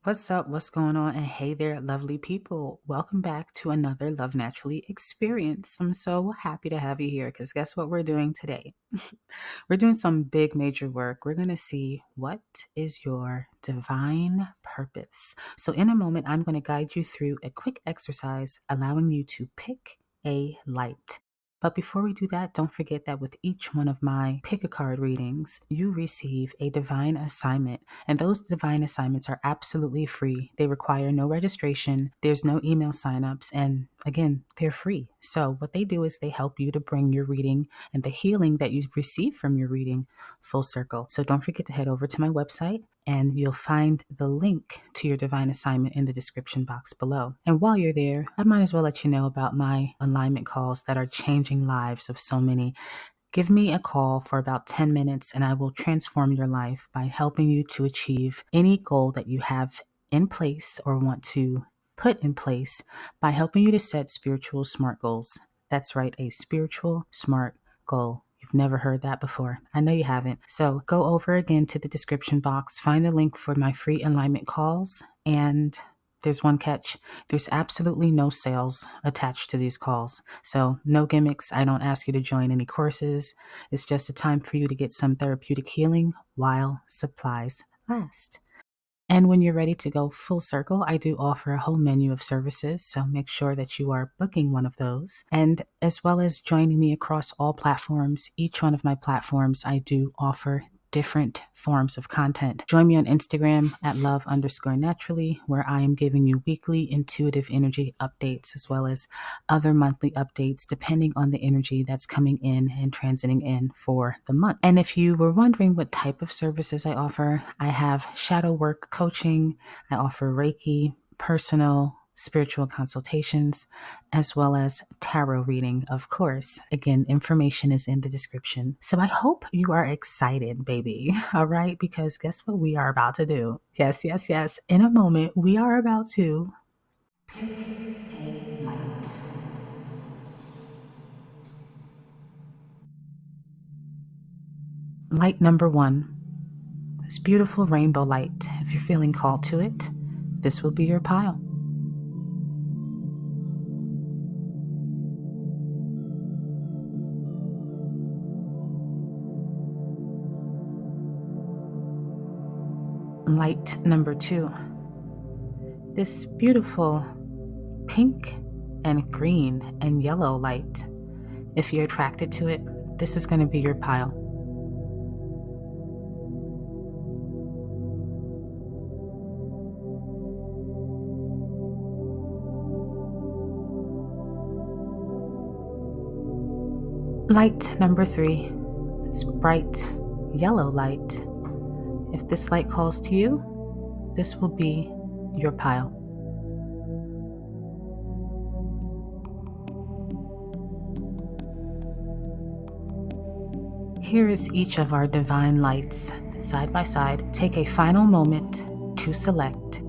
What's up? What's going on? And hey there, lovely people. Welcome back to another Love Naturally experience. I'm so happy to have you here because guess what we're doing today? We're doing some big major work. We're going to see what is your divine purpose. So in a moment, I'm going to guide you through a quick exercise allowing you to pick a light. But before we do that, don't forget that with each one of my pick a card readings, you receive a divine assignment. And those divine assignments are absolutely free. They require no registration. There's no email signups. And again, they're free. So what they do is they help you to bring your reading and the healing that you receive from your reading full circle. So don't forget to head over to my website and you'll find the link to your divine assignment in the description box below. And while you're there, I might as well let you know about my alignment calls that are changing lives of so many. Give me a call for about 10 minutes and I will transform your life by helping you to achieve any goal that you have in place or want to put in place by helping you to set spiritual SMART goals. That's right, a spiritual SMART goal. You've never heard that before. I know you haven't. So go over again to the description box, find the link for my free alignment calls, and there's one catch. There's absolutely no sales attached to these calls. So no gimmicks. I don't ask you to join any courses. It's just a time for you to get some therapeutic healing while supplies last. And when you're ready to go full circle, I do offer a whole menu of services, so make sure that you are booking one of those. And as well as joining me across all platforms, each one of my platforms, I do offer different forms of content. Join me on Instagram at love_naturally, where I am giving you weekly intuitive energy updates as well as other monthly updates depending on the energy that's coming in and transiting in for the month. And if you were wondering what type of services I offer, I have shadow work coaching, I offer Reiki, personal spiritual consultations, as well as tarot reading, of course. Again, information is in the description. So I hope you are excited, baby. All right, because guess what we are about to do? Yes. In a moment, we are about to pick a light. Light number 1. This beautiful rainbow light. If you're feeling called to it, this will be your pile. Light number 2. This beautiful pink and green and yellow light. If you're attracted to it, this is going to be your pile. Light number 3. This bright yellow light. If this light calls to you, this will be your pile. Here is each of our divine lights side by side. Take a final moment to select.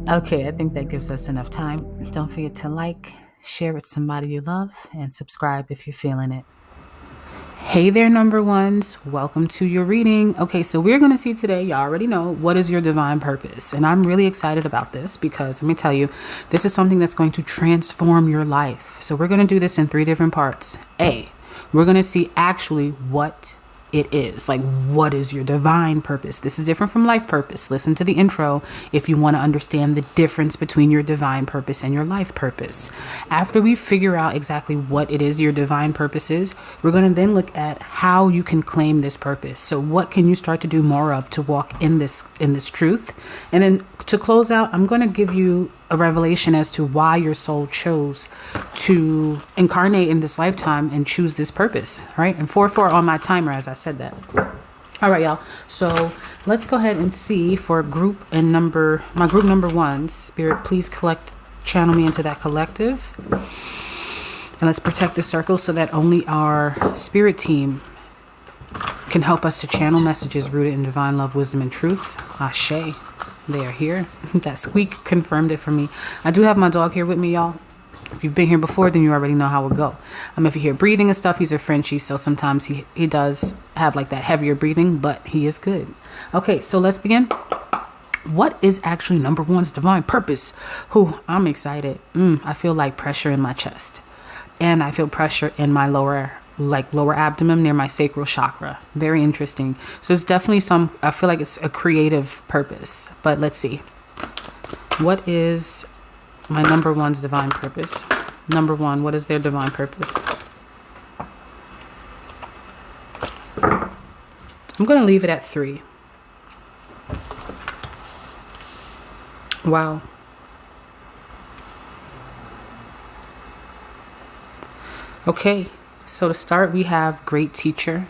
Okay, I think that gives us enough time. Don't forget to like, share with somebody you love, and subscribe if you're feeling it. Hey there, number ones. Welcome to your reading. Okay, so we're going to see today, you already know, what is your divine purpose? And I'm really excited about this because let me tell you, this is something that's going to transform your life. So we're going to do this in 3 different parts. A, we're going to see actually what it is. Like, what is your divine purpose? This is different from life purpose. Listen to the intro if you want to understand the difference between your divine purpose and your life purpose. After we figure out exactly what it is your divine purpose is, we're going to then look at how you can claim this purpose. So what can you start to do more of to walk in this truth? And then to close out, I'm going to give you a revelation as to why your soul chose to incarnate in this lifetime and choose this purpose. All right. And 4-4 on my timer as I said that. All right, y'all. So let's go ahead and see for my group number 1. Spirit, please channel me into that collective. And let's protect the circle so that only our spirit team can help us to channel messages rooted in divine love, wisdom, and truth. Ashe. They are here. That squeak confirmed it for me. I do have my dog here with me, y'all. If you've been here before, then you already know how it go. If you hear breathing and stuff, he's a Frenchie, so sometimes he does have like that heavier breathing, but he is good. Okay, so let's begin. What is actually number one's divine purpose? I'm excited. I feel like pressure in my chest, and I feel pressure in my lower abdomen near my sacral chakra. Very interesting. So it's definitely I feel like it's a creative purpose, but let's see. What is my number one's divine purpose? Number one, what is their divine purpose? I'm going to leave it at 3. Wow. Okay, so to start, we have great teacher.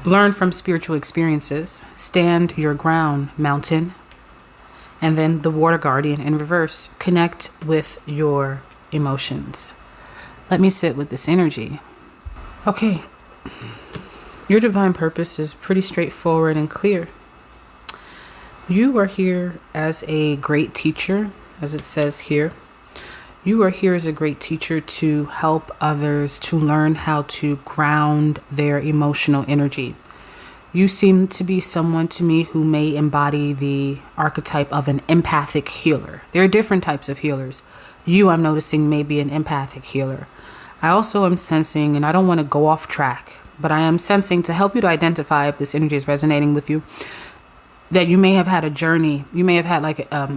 Learn from spiritual experiences. Stand your ground, mountain. And then the water guardian in reverse. Connect with your emotions. Let me sit with this energy. Okay, your divine purpose is pretty straightforward and clear. You are here as a great teacher, as it says here. You are here as a great teacher to help others to learn how to ground their emotional energy. You seem to be someone to me who may embody the archetype of an empathic healer. There are different types of healers. You, I'm noticing, may be an empathic healer. I also am sensing, and I don't want to go off track, but I am sensing, to help you to identify if this energy is resonating with you, that you may have had a journey. You may have had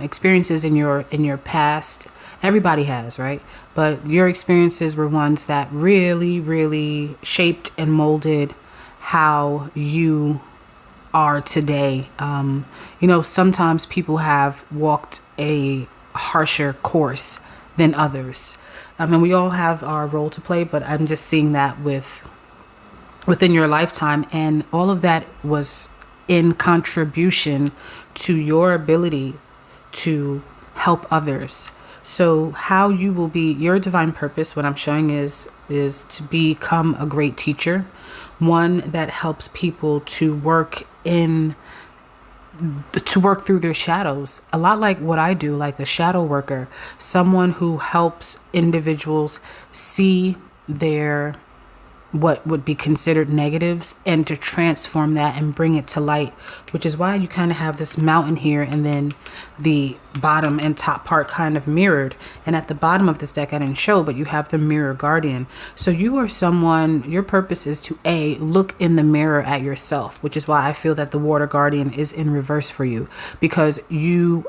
experiences in your past. Everybody has, right? But your experiences were ones that really, really shaped and molded how you are today. Sometimes people have walked a harsher course than others. And we all have our role to play, but I'm just seeing that within your lifetime, and all of that was in contribution to your ability to help others. So how you will be, your divine purpose, what I'm showing is to become a great teacher, one that helps people to work through their shadows. A lot like what I do, like a shadow worker, someone who helps individuals see their what would be considered negatives and to transform that and bring it to light, which is why you kind of have this mountain here and then the bottom and top part kind of mirrored. And at the bottom of this deck, I didn't show, but you have the mirror guardian. So you are someone, your purpose is to look in the mirror at yourself, which is why I feel that the water guardian is in reverse for you, because you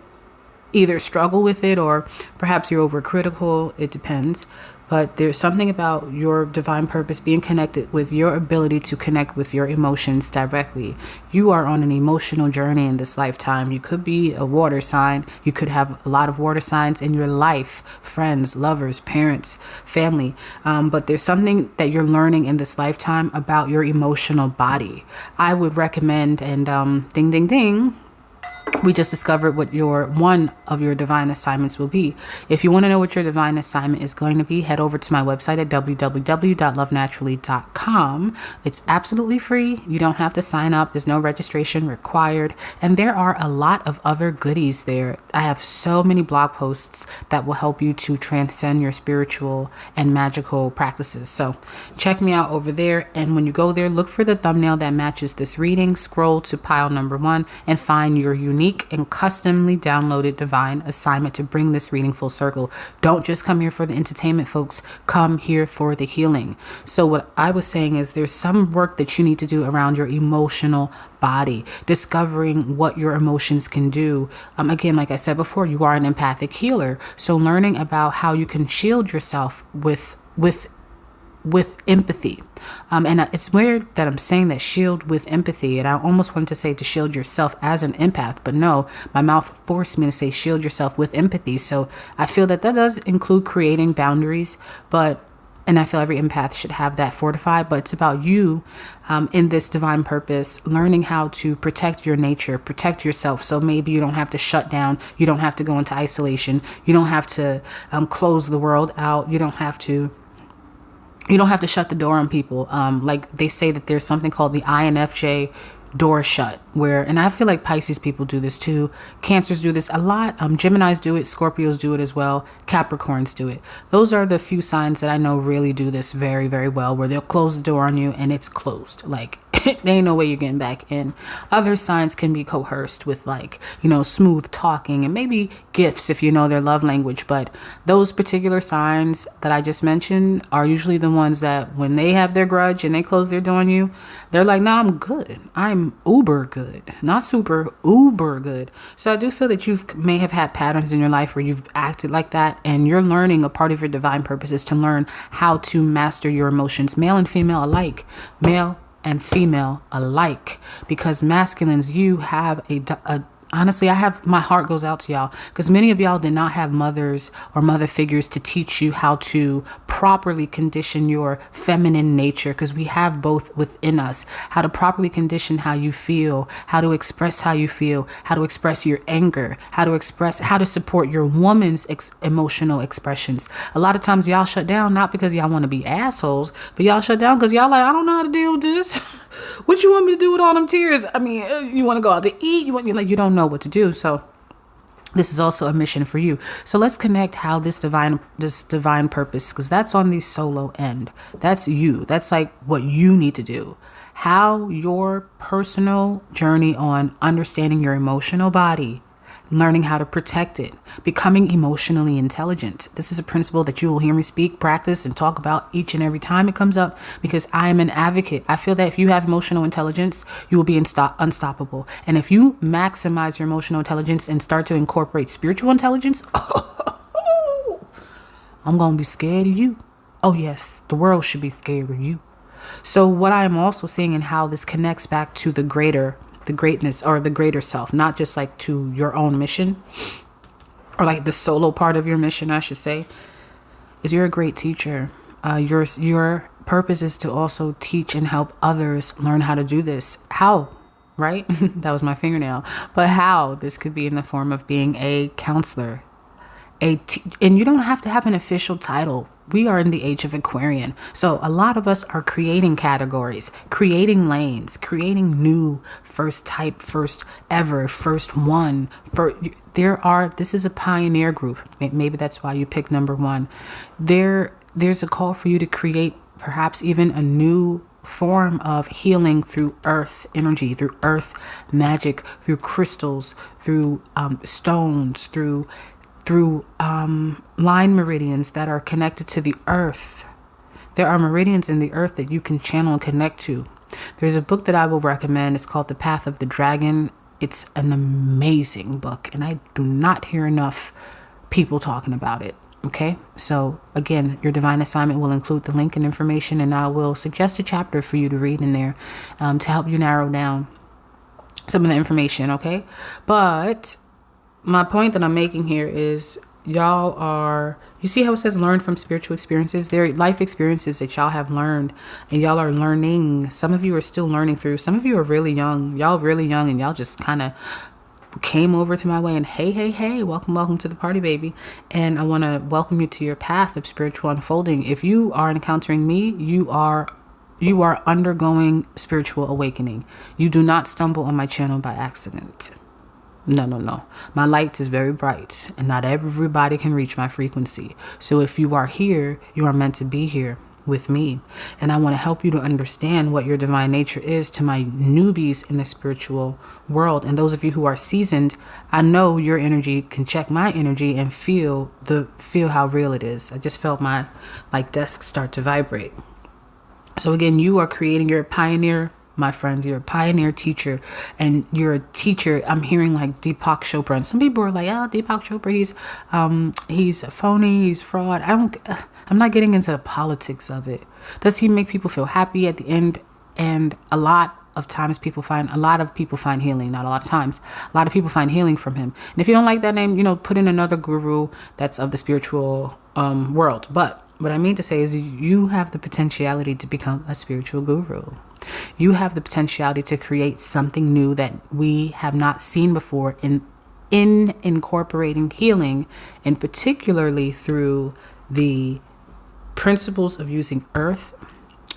either struggle with it or perhaps you're overcritical. It depends. But there's something about your divine purpose being connected with your ability to connect with your emotions directly. You are on an emotional journey in this lifetime. You could be a water sign. You could have a lot of water signs in your life, friends, lovers, parents, family. But there's something that you're learning in this lifetime about your emotional body. I would recommend, and ding, ding, ding, we just discovered what one of your divine assignments will be. If you want to know what your divine assignment is going to be, head over to my website at www.lovenaturalee.com. It's absolutely free. You don't have to sign up. There's no registration required. And there are a lot of other goodies there. I have so many blog posts that will help you to transcend your spiritual and magical practices. So check me out over there. And when you go there, look for the thumbnail that matches this reading. Scroll to pile number 1 and find your unique and customly downloaded divine assignment to bring this reading full circle. Don't just come here for the entertainment, folks. Come here for the healing. So what I was saying is there's some work that you need to do around your emotional body, discovering what your emotions can do. Again, like I said before, you are an empathic healer. So learning about how you can shield yourself with empathy. And it's weird that I'm saying that, shield with empathy. And I almost wanted to say to shield yourself as an empath, but no, my mouth forced me to say shield yourself with empathy. So I feel that does include creating boundaries, and I feel every empath should have that fortified, but it's about you in this divine purpose, learning how to protect your nature, protect yourself. So maybe you don't have to shut down. You don't have to go into isolation. You don't have to close the world out. You don't have to shut the door on people. Like they say that there's something called the INFJ door shut, where, and I feel like Pisces people do this too, Cancers do this a lot, Geminis do it, Scorpios do it as well, Capricorns do it. Those are the few signs that I know really do this very, very well, where they'll close the door on you and it's closed, like there ain't no way you're getting back in. Other signs can be coerced with, like, you know, smooth talking and maybe gifts if you know their love language, but those particular signs that I just mentioned are usually the ones that when they have their grudge and they close their door on you, they're like, nah, I'm good, I'm uber good, not super, uber good. So I do feel that you may have had patterns in your life where you've acted like that, and you're learning, a part of your divine purpose is to learn how to master your emotions, male and female alike, male and female alike, because masculines, you have honestly, my heart goes out to y'all, because many of y'all did not have mothers or mother figures to teach you how to properly condition your feminine nature, because we have both within us, how to properly condition how you feel, how to express how you feel, how to express your anger, how to support your woman's emotional expressions. A lot of times y'all shut down, not because y'all want to be assholes, but y'all shut down because y'all like, I don't know how to deal with this. What you want me to do with all them tears? I mean, you want to go out to eat, you don't know what to do. So this is also a mission for you. So let's connect how this divine purpose, because that's on the solo end. That's you. That's like what you need to do. How your personal journey on understanding your emotional body, learning how to protect it, becoming emotionally intelligent. This is a principle that you will hear me speak, practice, and talk about each and every time it comes up, because I am an advocate. I feel that if you have emotional intelligence, you will be unstoppable. And if you maximize your emotional intelligence and start to incorporate spiritual intelligence, I'm going to be scared of you. Oh yes, the world should be scared of you. So what I am also seeing, and how this connects back to the greatness, or the greater self, not just like to your own mission, or like the solo part of your mission, I should say, is you're a great teacher. Your purpose is to also teach and help others learn how to do this. How? Right? That was my fingernail. But how? This could be in the form of being a counselor, and you don't have to have an official title. We are in the age of Aquarian. So a lot of us are creating categories, creating lanes, creating new first type, first ever, first one. This is a pioneer group. Maybe that's why you pick number one. There's a call for you to create perhaps even a new form of healing through earth energy, through earth magic, through crystals, through stones, through line meridians that are connected to the earth. There are meridians in the earth that you can channel and connect to. There's a book that I will recommend. It's called The Path of the Dragon. It's an amazing book, and I do not hear enough people talking about it. Okay, so again, your divine assignment will include the link and information, and I will suggest a chapter for you to read in there to help you narrow down some of the information. Okay, but my point that I'm making here is, you see how it says learn from spiritual experiences? There are life experiences that y'all have learned, and y'all are learning. Some of you are still learning through. Some of you are really young. Y'all really young, and y'all just kind of came over to my way and hey, welcome to the party, baby. And I want to welcome you to your path of spiritual unfolding. If you are encountering me, you are undergoing spiritual awakening. You do not stumble on my channel by accident. No. My light is very bright, and not everybody can reach my frequency. So if you are here, you are meant to be here with me. And I want to help you to understand what your divine nature is to my newbies in the spiritual world. And those of you who are seasoned, I know your energy can check my energy and feel how real it is. I just felt my desk start to vibrate. So again, you are creating your pioneer. My friend, you're a pioneer teacher, and you're a teacher. I'm hearing like Deepak Chopra, and some people are like, "Oh, Deepak Chopra, he's a phony, he's fraud." I'm not getting into the politics of it. Does he make people feel happy at the end? And a lot of people find healing. Not a lot of times, a lot of people find healing from him. And if you don't like that name, put in another guru that's of the spiritual world. But what I mean to say is, you have the potentiality to become a spiritual guru. You have the potentiality to create something new that we have not seen before in incorporating healing, and particularly through the principles of using earth.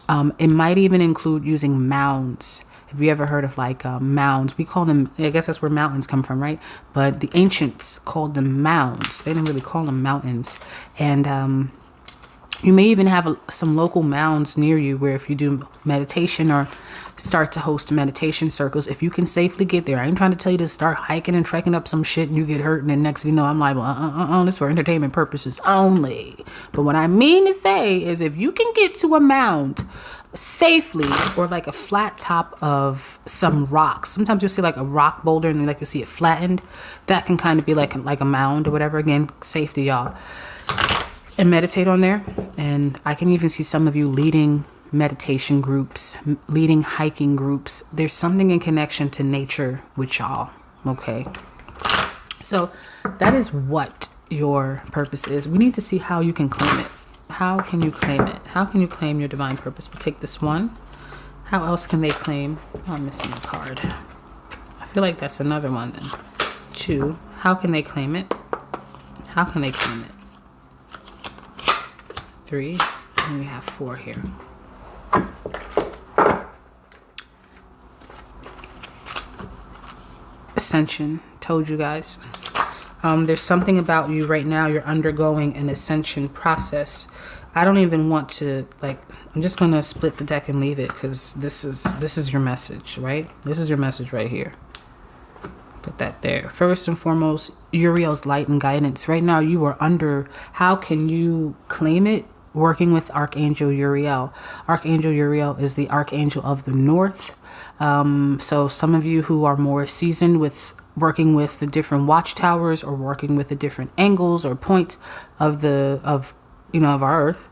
It might even include using mounds. Have you ever heard of like mounds? We call them, I guess that's where mountains come from, right? But the ancients called them mounds. They didn't really call them mountains. And you may even have some local mounds near you where if you do meditation or start to host meditation circles, if you can safely get there. I ain't trying to tell you to start hiking and trekking up some shit and you get hurt, and then next thing you know, I'm like, well, this is for entertainment purposes only. But what I mean to say is if you can get to a mound safely, or like a flat top of some rocks, sometimes you'll see like a rock boulder and like you'll see it flattened, that can kind of be like a mound or whatever. Again, safety, y'all. And meditate on there. And I can even see some of you leading meditation groups, leading hiking groups. There's something in connection to nature with y'all. Okay. So that is what your purpose is. We need to see how you can claim it. How can you claim it? How can you claim your divine purpose? We'll take this one. How else can they claim? Oh, I'm missing a card. I feel like that's another one then. 2. How can they claim it? How can they claim it? 3, and we have 4 here. Ascension. Told you guys. There's something about you right now. You're undergoing an ascension process. I don't even want to, like, I'm just going to split the deck and leave it because this is your message, right? This is your message right here. Put that there. First and foremost, Uriel's light and guidance. Right now you are under, how can you claim it? Working with Archangel Uriel. Archangel Uriel is the Archangel of the North. So some of you who are more seasoned with working with the different watchtowers or working with the different angles or points of our earth,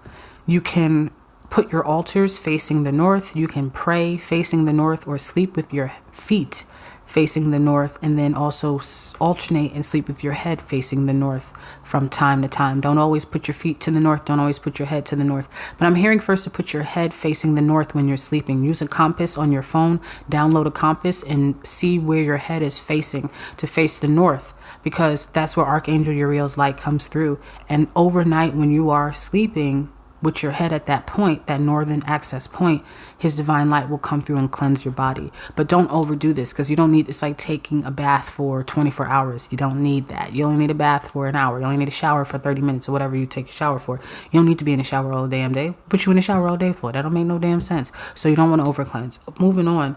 you can put your altars facing the north. You can pray facing the north or sleep with your feet facing the north, and then also alternate and sleep with your head facing the north from time to time. Don't always put your feet to the north. Don't always put your head to the north. But I'm hearing first to put your head facing the north when you're sleeping. Use a compass on your phone. Download a compass and see where your head is facing, to face the north, because that's where Archangel Uriel's light comes through. And overnight when you are sleeping with your head at that point, that northern access point, his divine light will come through and cleanse your body. But don't overdo this, because you don't need, it's like taking a bath for 24 hours. You don't need that. You only need a bath for an hour. You only need a shower for 30 minutes or whatever you take a shower for. You don't need to be in the shower all damn day. Put you in the shower all day for. That don't make no damn sense. So you don't want to over cleanse. Moving on.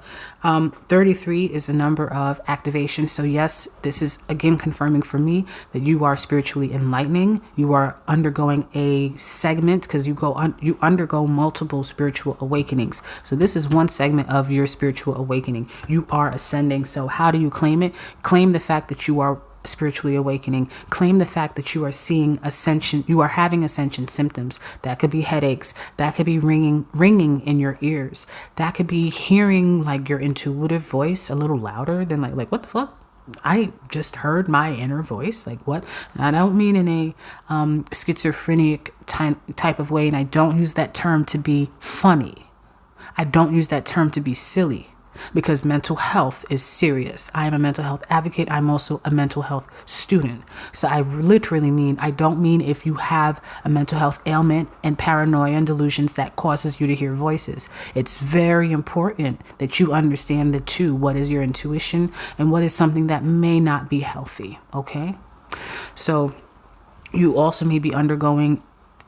33 is the number of activation. So yes, this is again confirming for me that you are spiritually enlightening. You are undergoing a segment, because you undergo multiple spiritual awakenings. So this is one segment of your spiritual awakening. You are ascending. So how do you claim it? Claim the fact that you are spiritually awakening. Claim the fact that you are seeing ascension. You are having ascension symptoms. That could be headaches. That could be ringing in your ears. That could be hearing like your intuitive voice a little louder than like what the fuck? I just heard my inner voice. Like what? And I don't mean in a schizophrenic type of way. And I don't use that term to be funny. I don't use that term to be silly, because mental health is serious. I am a mental health advocate. I'm also a mental health student. So I literally mean, I don't mean if you have a mental health ailment and paranoia and delusions that causes you to hear voices. It's very important that you understand the two. What is your intuition and what is something that may not be healthy? Okay. So you also may be undergoing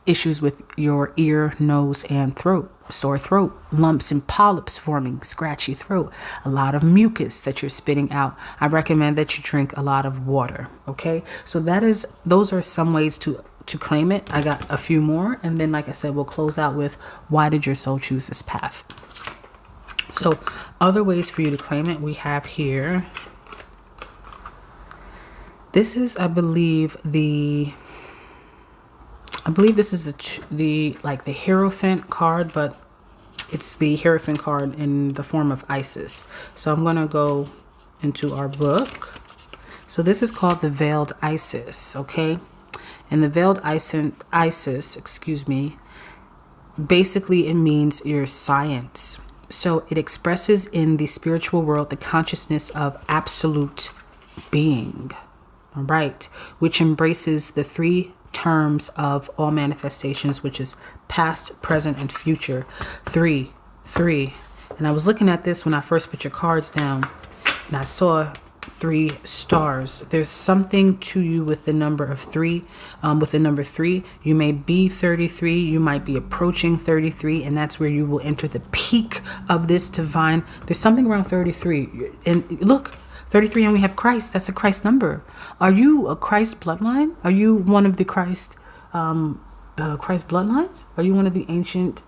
issues with your ear, nose, and throat. Sore throat, lumps and polyps forming, scratchy throat, a lot of mucus that you're spitting out. I recommend that you drink a lot of water. Okay, so those are some ways to claim it. I got a few more, and then like I said, we'll close out with why did your soul choose this path. So other ways for you to claim it, we have here. This is, I believe this is the Hierophant card, but it's the Hierophant card in the form of Isis. So I'm going to go into our book. So this is called the Veiled Isis, okay? And the Veiled Isis, basically it means your science. So it expresses in the spiritual world the consciousness of absolute being, all right? Which embraces the three terms of all manifestations, which is past, present, and future. Three. And I was looking at this when I first put your cards down, and I saw 3 stars. There's something to you with the number of 3. With the number 3, you may be 33, you might be approaching 33, and that's where you will enter the peak of this divine. There's something around 33. And look, 33, and we have Christ. That's a Christ number. Are you a Christ bloodline? Are you one of the Christ bloodlines? Are you one of the ancient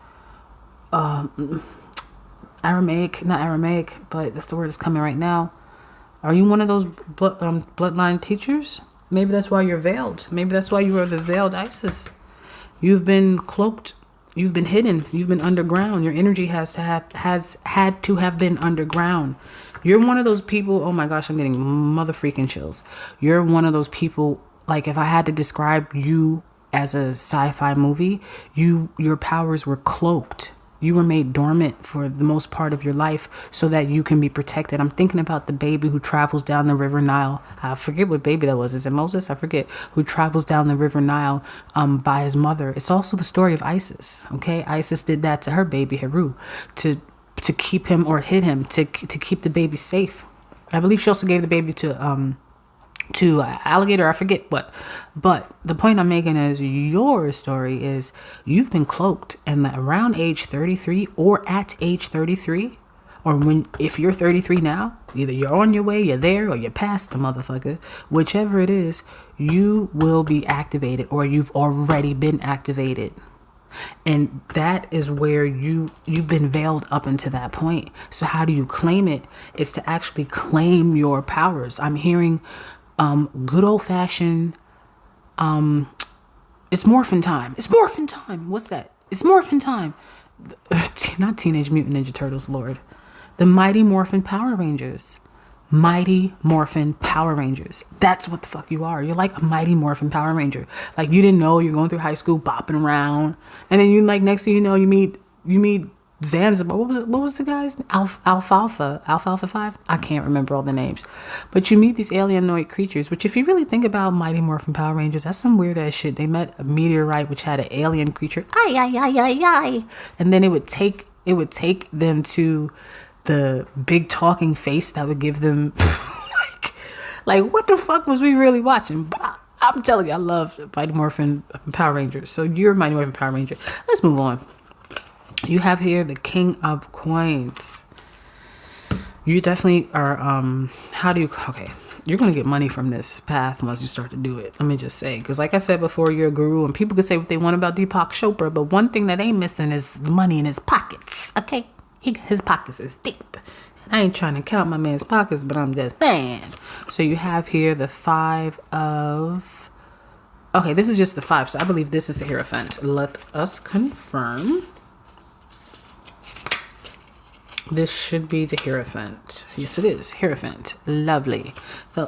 Aramaic, not Aramaic, but that's the word that's coming right now. Are you one of those bloodline teachers? Maybe that's why you're veiled. Maybe that's why you are the veiled Isis. You've been cloaked. You've been hidden. You've been underground. Your energy has had to have been underground. You're one of those people. Oh my gosh, I'm getting mother freaking chills. You're one of those people. Like, if I had to describe you as a sci-fi movie, your powers were cloaked. You were made dormant for the most part of your life so that you can be protected. I'm thinking about the baby who travels down the River Nile. I forget what baby that was. Is it Moses? I forget. Who travels down the River Nile by his mother. It's also the story of Isis. Okay, Isis did that to her baby Heru to keep him, or hid him, to keep the baby safe. I believe she also gave the baby to alligator, I forget what. But the point I'm making is, your story is you've been cloaked, and around age 33, or at age 33, or if you're 33 now, either you're on your way, you're there, or you're past the motherfucker. Whichever it is, you will be activated, or you've already been activated. And that is where you've been veiled up until that point. So how do you claim it? It's to actually claim your powers. I'm hearing good old fashioned, it's morphin time. It's morphin time. What's that? It's morphin time. Not Teenage Mutant Ninja Turtles, Lord. The Mighty Morphin Power Rangers. Mighty Morphin Power Rangers. That's what the fuck you are. You're like a Mighty Morphin Power Ranger. Like, you didn't know you're going through high school bopping around, and then you, like, next thing you know, you meet Zanzibar. What was the guy's name? Alfalfa 5? I can't remember all the names. But you meet these alienoid creatures, which, if you really think about Mighty Morphin Power Rangers, that's some weird ass shit. They met a meteorite which had an alien creature. And then it would take them to the big talking face that would give them like what the fuck was we really watching? But I'm telling you, I love Mighty Morphin Power Rangers. So you're Mighty Morphin Power Ranger. Let's move on. You have here the King of Coins. You definitely are, you're going to get money from this path once you start to do it. Let me just say, because like I said before, you're a guru, and people can say what they want about Deepak Chopra, but one thing that ain't missing is the money in his pockets. Okay? His pockets is deep. And I ain't trying to count my man's pockets, but I'm just saying. So you have here the 5 of... Okay, this is just the 5, so I believe this is the Hierophant. Let us confirm. This should be the Hierophant. Yes, it is. Hierophant. Lovely.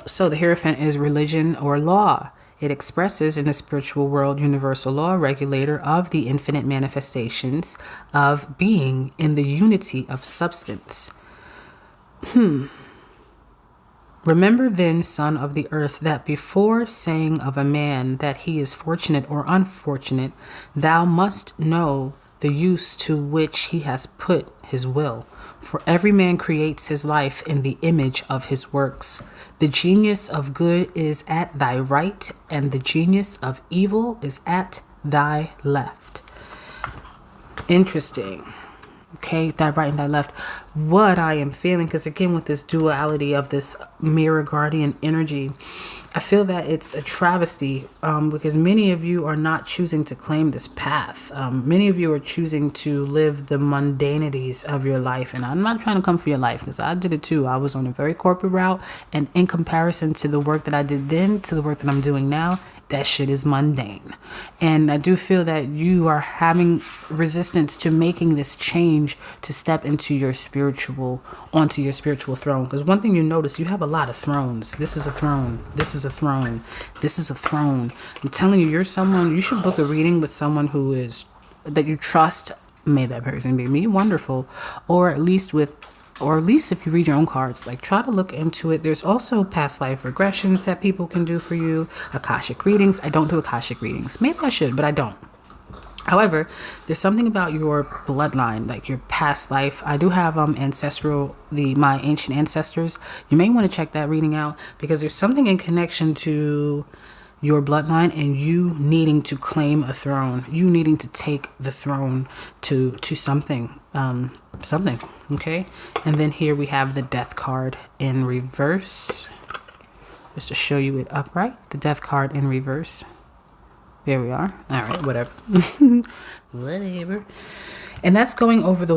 So the Hierophant is religion or law. It expresses in the spiritual world universal law, regulator of the infinite manifestations of being in the unity of substance. Remember then, son of the earth, that before saying of a man that he is fortunate or unfortunate, thou must know the use to which he has put his will. For every man creates his life in the image of his works. The genius of good is at thy right, and the genius of evil is at thy left. Interesting. Okay, thy right and thy left. What I am feeling, because again, with this duality of this mirror guardian energy, I feel that it's a travesty because many of you are not choosing to claim this path. Many of you are choosing to live the mundanities of your life. And I'm not trying to come for your life, because I did it too. I was on a very corporate route. And in comparison to the work that I did then to the work that I'm doing now, that shit is mundane. And I do feel that you are having resistance to making this change to step onto your spiritual throne. Because one thing you notice, you have a lot of thrones. This is a throne. This is a throne. This is a throne. I'm telling you, you should book a reading with someone that you trust. May that person be me. Wonderful. Or at least if you read your own cards, like, try to look into it. There's also past life regressions that people can do for you. Akashic readings. I don't do Akashic readings. Maybe I should, but I don't. However, there's something about your bloodline, like your past life. I do have my ancient ancestors. You may want to check that reading out, because there's something in connection to your bloodline and you needing to claim a throne, you needing to take the throne to something, something. Okay, and then here we have the Death card in reverse, just to show you it upright. The Death card in reverse. There we are. All right, whatever. Whatever. And that's going over the,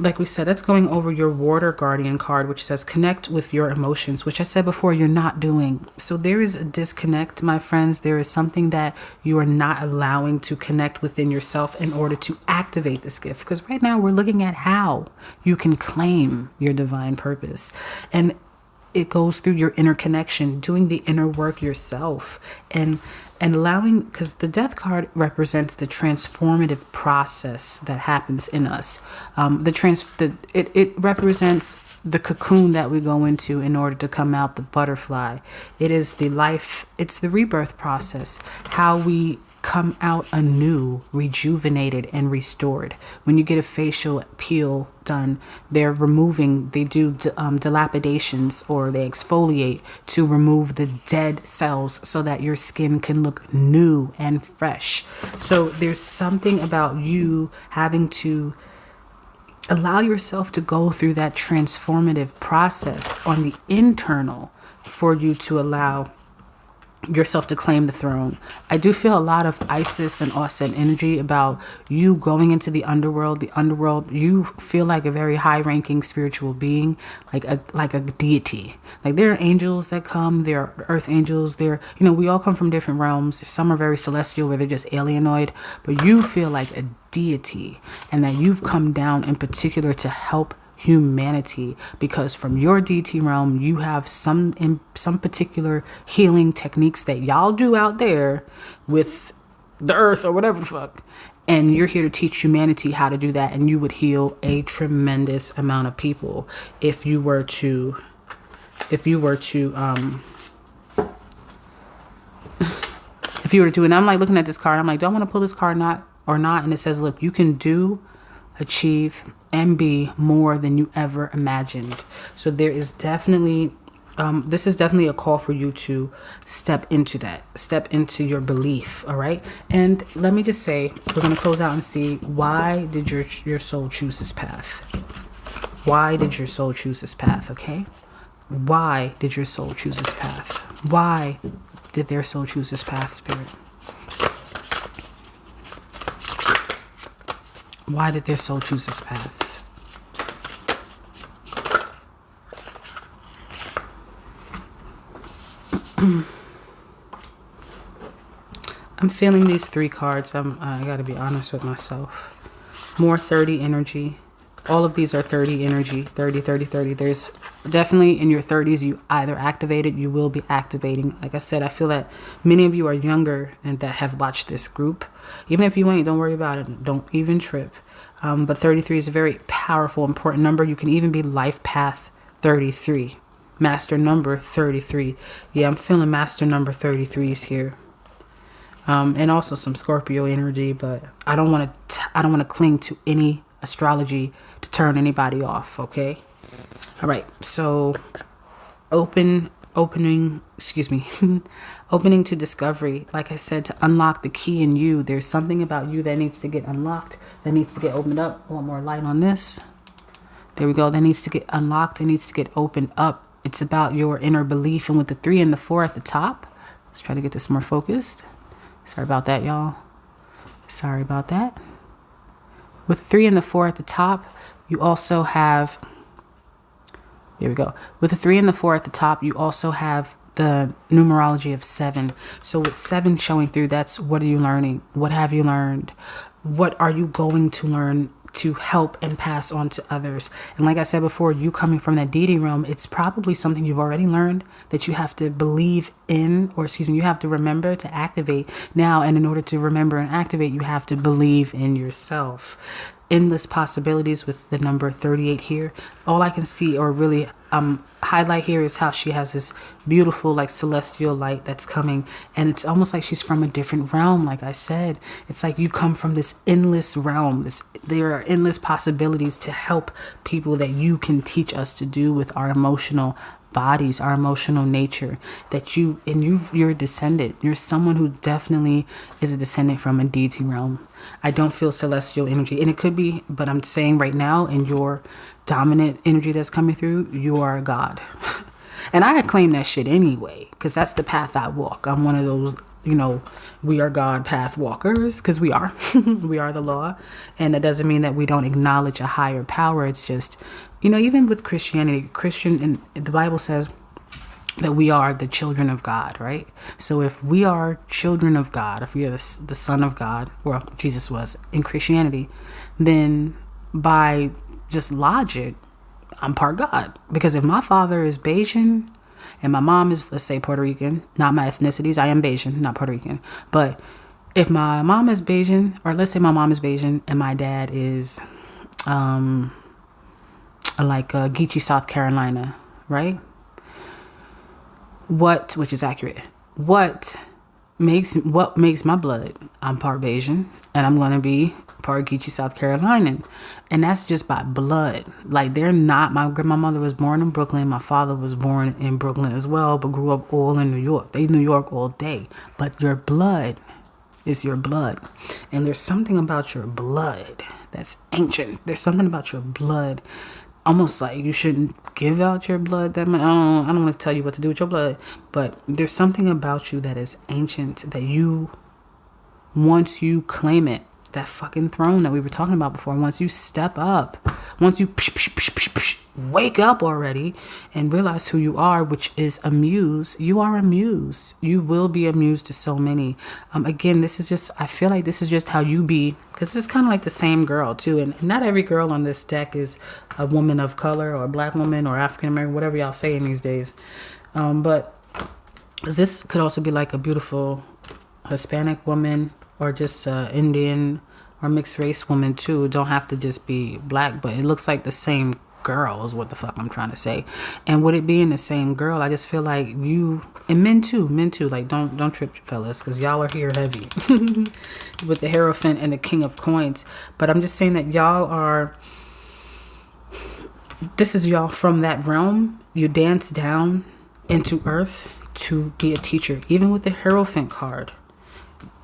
like we said, that's going over your Water Guardian card, which says connect with your emotions, which I said before you're not doing. So there is a disconnect, my friends. There is something that you are not allowing to connect within yourself in order to activate this gift. Because right now we're looking at how you can claim your divine purpose. And it goes through your inner connection, doing the inner work yourself, and allowing, because the Death card represents the transformative process that happens in us. It represents the cocoon that we go into in order to come out the butterfly. It is the life, it's the rebirth process, how we come out anew, rejuvenated and restored. When you get a facial peel done, they do dilapidations, or they exfoliate to remove the dead cells so that your skin can look new and fresh. So there's something about you having to allow yourself to go through that transformative process on the internal for you to allow yourself to claim the throne. I do feel a lot of Isis and Auset energy about you going into the underworld. The underworld, you feel like a very high-ranking spiritual being, like a deity. Like there are angels that come, there are earth angels, we all come from different realms. Some are very celestial, where they're just alienoid, but you feel like a deity, and that you've come down in particular to help humanity, because from your DT realm you have some particular healing techniques that y'all do out there with the earth or whatever the fuck, and you're here to teach humanity how to do that. And you would heal a tremendous amount of people if you were to and I'm like looking at this card, I'm like, do I want to pull this card or not? And it says, look, you can do, achieve, and be more than you ever imagined. So there is definitely, this is definitely a call for you to step into that, step into your belief. All right. And let me just say, we're going to close out and see, why did your soul choose this path? Why did your soul choose this path? Okay. Why did your soul choose this path? Why did their soul choose this path, Spirit? Why did their soul choose this path? I'm feeling these 3 cards. I gotta be honest with myself. More 30 energy. All of these are 30 energy. 30, 30, 30. There's definitely in your 30s, you either activated, you will be activating. Like I said, I feel that many of you are younger and that have watched this group. Even if you ain't, don't worry about it. Don't even trip. But 33 is a very powerful, important number. You can even be life path 33. Master number 33. Yeah, I'm feeling master number 33s here. And also some Scorpio energy, but I don't want to cling to any astrology to turn anybody off. Okay. All right. So opening to discovery. Like I said, to unlock the key in you. There's something about you that needs to get unlocked, that needs to get opened up. I want more light on this. There we go. That needs to get unlocked. It needs to get opened up. It's about your inner belief. And with the 3 and the 4 at the top, let's try to get this more focused. Sorry about that, y'all. Sorry about that. With the 3 and the 4 at the top, you also have, there we go. With the 3 and the 4 at the top, you also have the numerology of 7. So with 7 showing through, that's, what are you learning? What have you learned? What are you going to learn to help and pass on to others? And like I said before, you coming from that deity realm, it's probably something you've already learned that you have to believe in, or you have to remember to activate now. And in order to remember and activate, you have to believe in yourself. endless possibilities with the number 38 here. All I can see or really highlight here is how she has this beautiful like celestial light that's coming, and it's almost like she's from a different realm. Like I said, it's like you come from this endless realm. There are endless possibilities to help people that you can teach us to do with our emotional bodies, our emotional nature, that you're a descendant. You're someone who definitely is a descendant from a deity realm. I don't feel celestial energy, and it could be, but I'm saying right now, in your dominant energy that's coming through, you are a god. And I claim that shit anyway, because that's the path I walk. I'm one of those, we are God path walkers, because we are. We are the law. And that doesn't mean that we don't acknowledge a higher power. It's just, even with Christianity, and the Bible says that we are the children of God, right? So if we are children of God, if we are the son of God, well, Jesus was in Christianity, then by just logic, I'm part God. Because if my father is Bayesian and my mom is, let's say, Puerto Rican, not my ethnicities, I am Bayesian, not Puerto Rican. But if my mom is Bayesian, or let's say my mom is Bayesian and my dad is like Geechee, South Carolina, right? Which is accurate. What makes my blood? I'm part Bayesian, and I'm going to be part Geechee, South Carolina. And that's just by blood. Like, they're not, my grandmother was born in Brooklyn. My father was born in Brooklyn as well, but grew up all in New York. They New York all day. But your blood is your blood. And there's something about your blood that's ancient. There's something about your blood, almost like you shouldn't give out your blood that much. I don't want to tell you what to do with your blood, but there's something about you that is ancient, that once you claim it, that fucking throne that we were talking about before, once you step up, once you wake up already and realize who you are, which is a muse, you are a muse. You will be a muse to so many. Again, I feel like this is just how you be, because it's kind of like the same girl too. And not every girl on this deck is a woman of color or a black woman or African American, whatever y'all saying these days. But this could also be like a beautiful Hispanic woman, or just Indian or mixed race woman too. Don't have to just be black, but it looks like the same girl is what the fuck I'm trying to say. And with it being the same girl, I just feel like you, and men too, like don't trip, fellas, because y'all are here heavy with the Hierophant and the King of Coins. But I'm just saying that this is y'all from that realm. You dance down into earth to be a teacher. Even with the Hierophant card,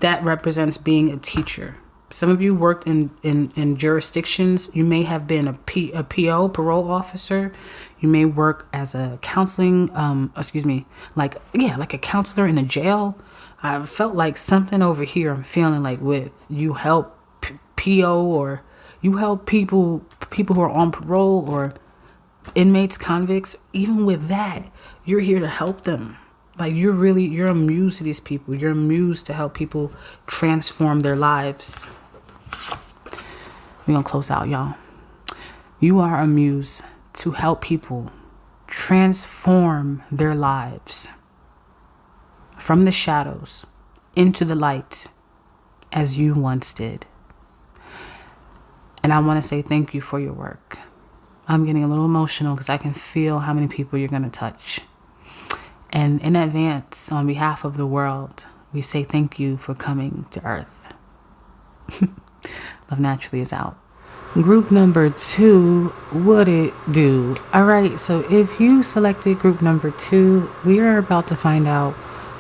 that represents being a teacher. Some of you worked in jurisdictions. You may have been a PO, parole officer. You may work as a counseling, like a counselor in a jail. I felt like something over here I'm feeling like with you help PO, or you help people who are on parole, or inmates, convicts. Even with that, you're here to help them. Like, you're a muse to these people. You're a muse to help people transform their lives. We're going to close out, y'all. You are a muse to help people transform their lives from the shadows into the light, as you once did. And I want to say thank you for your work. I'm getting a little emotional because I can feel how many people you're going to touch. And in advance, on behalf of the world, we say thank you for coming to Earth. Love Naturally is out. Group number 2, what it do? All right, so if you selected group number 2, we are about to find out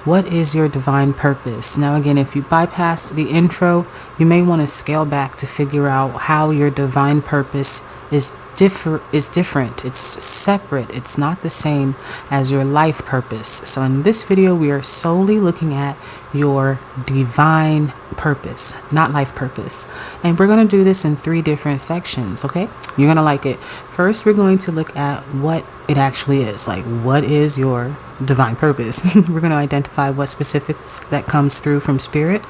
what is your divine purpose. Now, again, if you bypassed the intro, you may want to scale back to figure out how your divine purpose is different. It's separate. It's not the same as your life purpose. So in this video, we are solely looking at your divine purpose, not life purpose. And we're going to do this in 3 different sections, okay? You're going to like it. First, we're going to look at what it actually is. Like, what is your divine purpose? We're going to identify what specifics that comes through from spirit.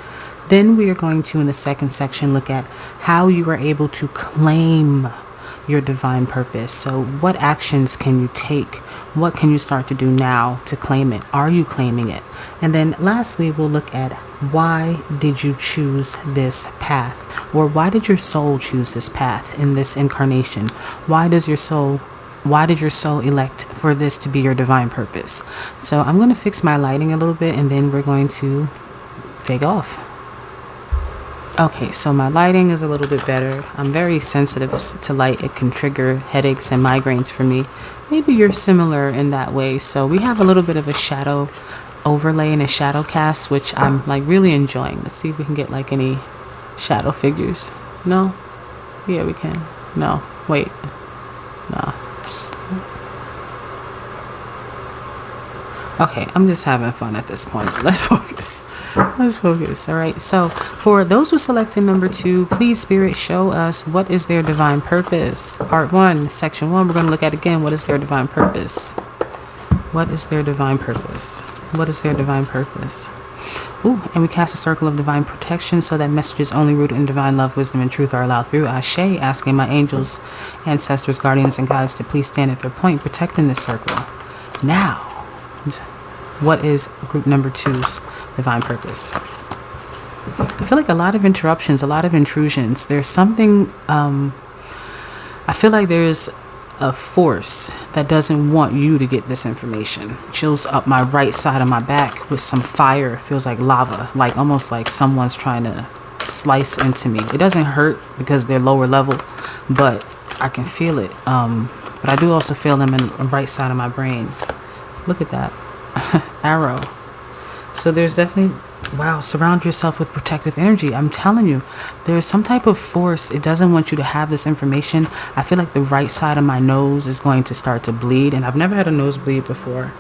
Then we are going to, in the second section, look at how you are able to claim your divine purpose. So what actions can you take? What can you start to do now to claim it? Are you claiming it? And then lastly, we'll look at why did you choose this path? Or why did your soul choose this path in this incarnation? Why did your soul elect for this to be your divine purpose? So I'm going to fix my lighting a little bit and then we're going to take off. Okay, so my lighting is a little bit better. I'm very sensitive to light. It can trigger headaches and migraines for me. Maybe you're similar in that way. So we have a little bit of a shadow overlay and a shadow cast, which I'm like really enjoying. Let's see if we can get like any shadow figures. No? Yeah, we can. No. Wait. No. Okay, I'm just having fun at this point. Let's focus. All right. So for those who selected number 2, please, Spirit, show us what is their divine purpose. Part 1, section 1, we're going to look at again. What is their divine purpose? What is their divine purpose? What is their divine purpose? Ooh, and we cast a circle of divine protection so that messages only rooted in divine love, wisdom, and truth are allowed through. Ashe, asking my angels, ancestors, guardians, and guides to please stand at their point, protecting this circle. Now, what is group number 2's divine purpose? I feel like a lot of interruptions, a lot of intrusions. There's something, I feel like there's a force that doesn't want you to get this information. Chills up my right side of my back with some fire. It feels like lava, like almost like someone's trying to slice into me. It doesn't hurt because they're lower level, but I can feel it. But I do also feel them in the right side of my brain. Look at that. Arrow. So there's definitely, wow, surround yourself with protective energy. I'm telling you, there's some type of force. It doesn't want you to have this information. I feel like the right side of my nose is going to start to bleed, and I've never had a nosebleed before.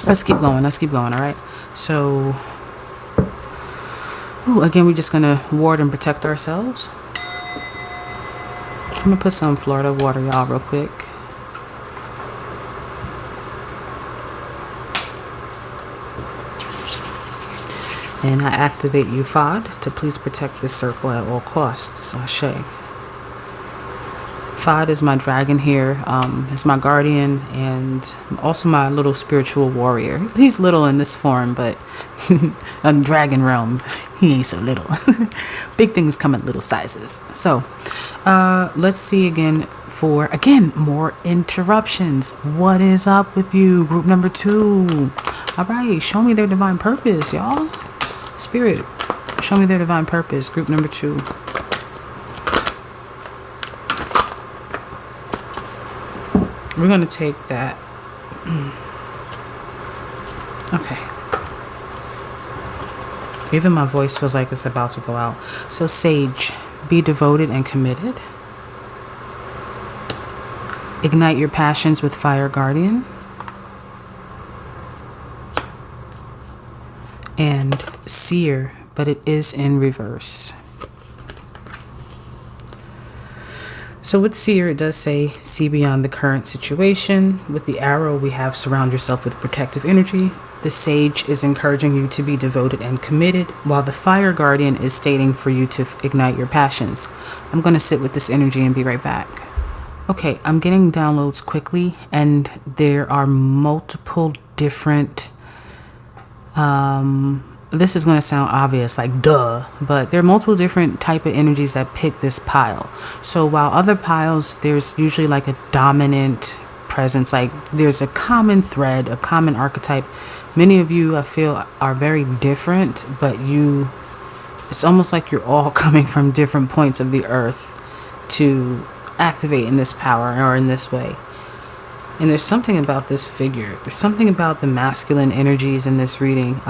Let's keep going. All right. So, again, we're just gonna ward and protect ourselves. I'm gonna put some Florida water, y'all, real quick. And I activate you, Fod, to please protect this circle at all costs. Ashe. Fod is my dragon here. Is my guardian and also my little spiritual warrior. He's little in this form, but in dragon realm, he ain't so little. Big things come in little sizes. So let's see again for, more interruptions. What is up with you, group number 2? All right, show me their divine purpose, y'all. Spirit, show me their divine purpose, group number 2. We're going to take that. Okay. Even my voice feels like it's about to go out. So, Sage, be devoted and committed. Ignite your passions with Fire Guardian. And Seer, but it is in reverse. So with Seer, it does say see beyond the current situation. With the arrow, we have surround yourself with protective energy. The Sage is encouraging you to be devoted and committed, while the Fire Guardian is stating for you to ignite your passions. I'm going to sit with this energy and be right back. Okay, I'm getting downloads quickly, and there are multiple different this is going to sound obvious, like duh, but there are multiple different type of energies that pick this pile. So while other piles, there's usually like a dominant presence, like there's a common thread, a common archetype. Many of you, I feel, are very different, but it's almost like you're all coming from different points of the earth to activate in this power or in this way. And there's something about this figure. There's something about the masculine energies in this reading.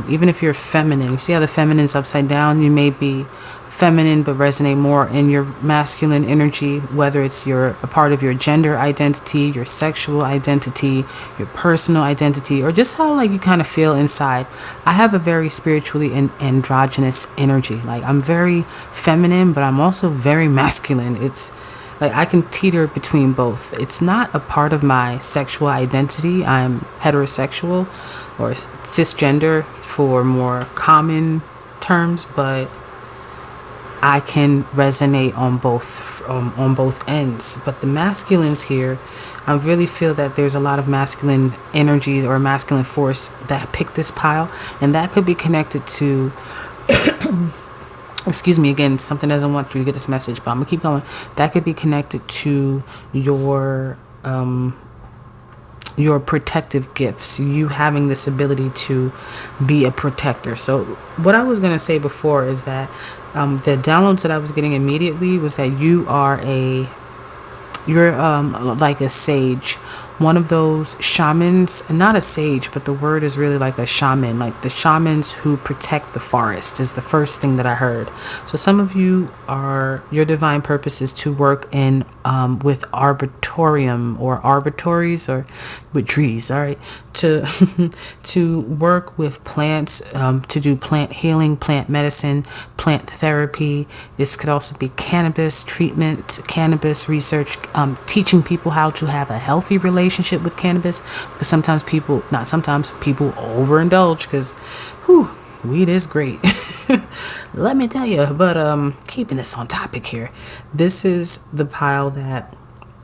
Even if you're feminine, you see how the feminine's upside down? You may be feminine but resonate more in your masculine energy, whether it's a part of your gender identity, your sexual identity, your personal identity, or just how like you kind of feel inside. I have a very spiritually androgynous energy. Like I'm very feminine, but I'm also very masculine. It's like I can teeter between both. It's not a part of my sexual identity. I'm heterosexual or cisgender for more common terms, but I can resonate on both ends. But the masculines here, I really feel that there's a lot of masculine energy or masculine force that picked this pile, and that could be connected to excuse me, again, something doesn't want you to get this message, but I'm gonna keep going. That could be connected to your protective gifts, you having this ability to be a protector. So what I was going to say before is that the downloads that I was getting immediately was that you're like a sage, one of those shamans, not a sage, but the word is really like a shaman, like the shamans who protect the forest is the first thing that I heard. So some of you your divine purpose is to work in with arboretum or arboratories or with trees, all right, to to work with plants, to do plant healing, plant medicine, plant therapy. This could also be cannabis treatment, cannabis research, teaching people how to have a healthy relationship with cannabis, because people overindulge, because weed is great. Let me tell you. But keeping this on topic here, this is the pile that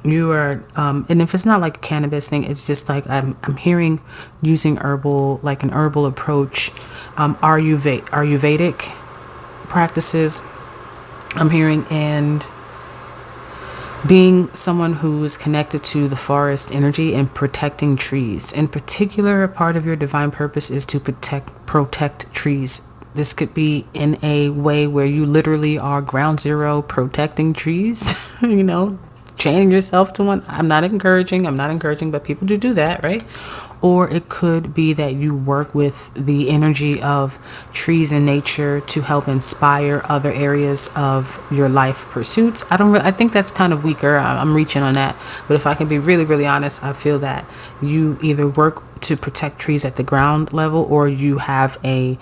you are, and if it's not like a cannabis thing, it's just like I'm hearing using like an herbal approach, Ayurvedic practices, I'm hearing, and being someone who is connected to the forest energy and protecting trees. In particular, a part of your divine purpose is to protect trees. This could be in a way where you literally are ground zero protecting trees, chaining yourself to one. I'm not encouraging, but people do that, right? Or it could be that you work with the energy of trees and nature to help inspire other areas of your life pursuits. I think that's kind of weaker. I'm reaching on that. But if I can be really, really honest, I feel that you either work to protect trees at the ground level, or you have not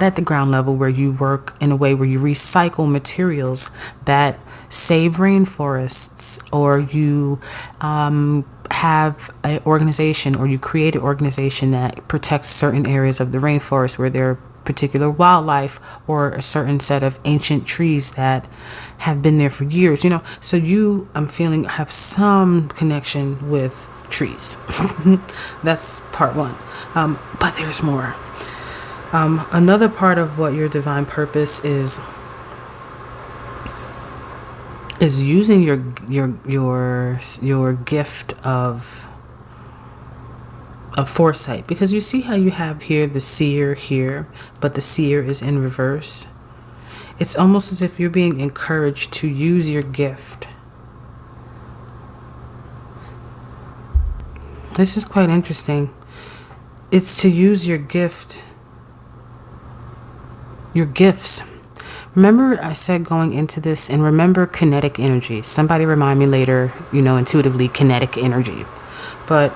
at the ground level, where you work in a way where you recycle materials that save rainforests, or you have an organization, or you create an organization that protects certain areas of the rainforest where there are particular wildlife or a certain set of ancient trees that have been there for years, so I'm feeling, have some connection with trees. That's part one. But there's more. Another part of what your divine purpose is using your gift of foresight, because you see how you have here the seer here, but the seer is in reverse. It's almost as if you're being encouraged to use your gift. This is quite interesting. It's to use your gift, your gifts. Remember I said going into this, and remember kinetic energy. Somebody remind me later, intuitively, kinetic energy. But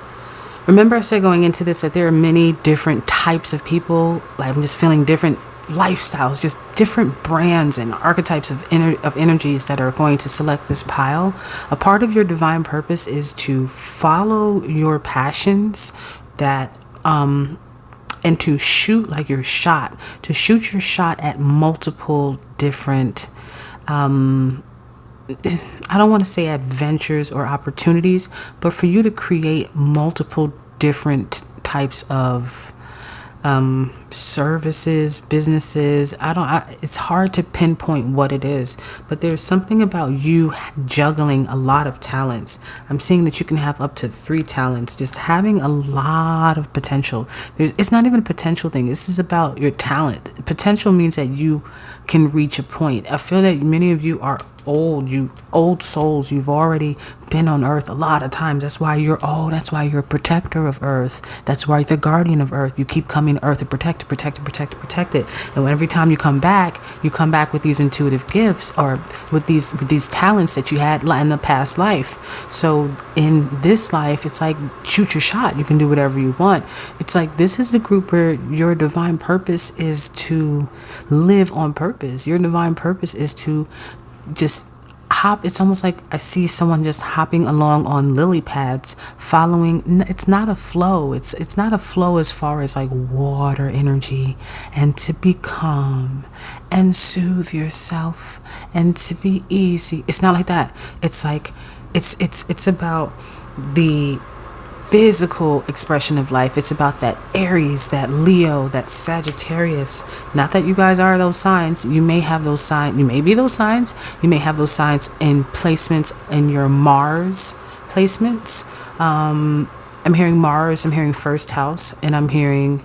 remember I said going into this that there are many different types of people. Like, I'm just feeling different lifestyles, just different brands and archetypes of energies that are going to select this pile. A part of your divine purpose is to follow your passions, that and to shoot like your shot, to shoot your shot at multiple different, I don't want to say adventures or opportunities, but for you to create multiple different types of services, businesses. It's hard to pinpoint what it is, but there's something about you juggling a lot of talents. I'm seeing that you can have up to 3 talents, just having a lot of potential. It's not even a potential thing. This is about your talent. Potential means that you can reach a point. I feel that many of you are old souls. You've already been on earth a lot of times. That's why you're old. That's why you're a protector of earth. That's why you're the guardian of earth. You keep coming to earth to protect it. And every time you come back with these intuitive gifts, or with these talents that you had in the past life. So in this life, it's like shoot your shot. You can do whatever you want. It's like this is the group where your divine purpose is to live on purpose. Your divine purpose is to just it's almost like I see someone just hopping along on lily pads, following. It's not a flow. It's not a flow as far as like water energy, and to be calm and soothe yourself and to be easy. It's not like that. It's like it's about the physical expression of life. It's about that Aries, that Leo, that Sagittarius. Not that you guys are those signs. You may have those signs. You may be those signs. You may have those signs in placements in your Mars placements. I'm hearing Mars, I'm hearing first house, and I'm hearing,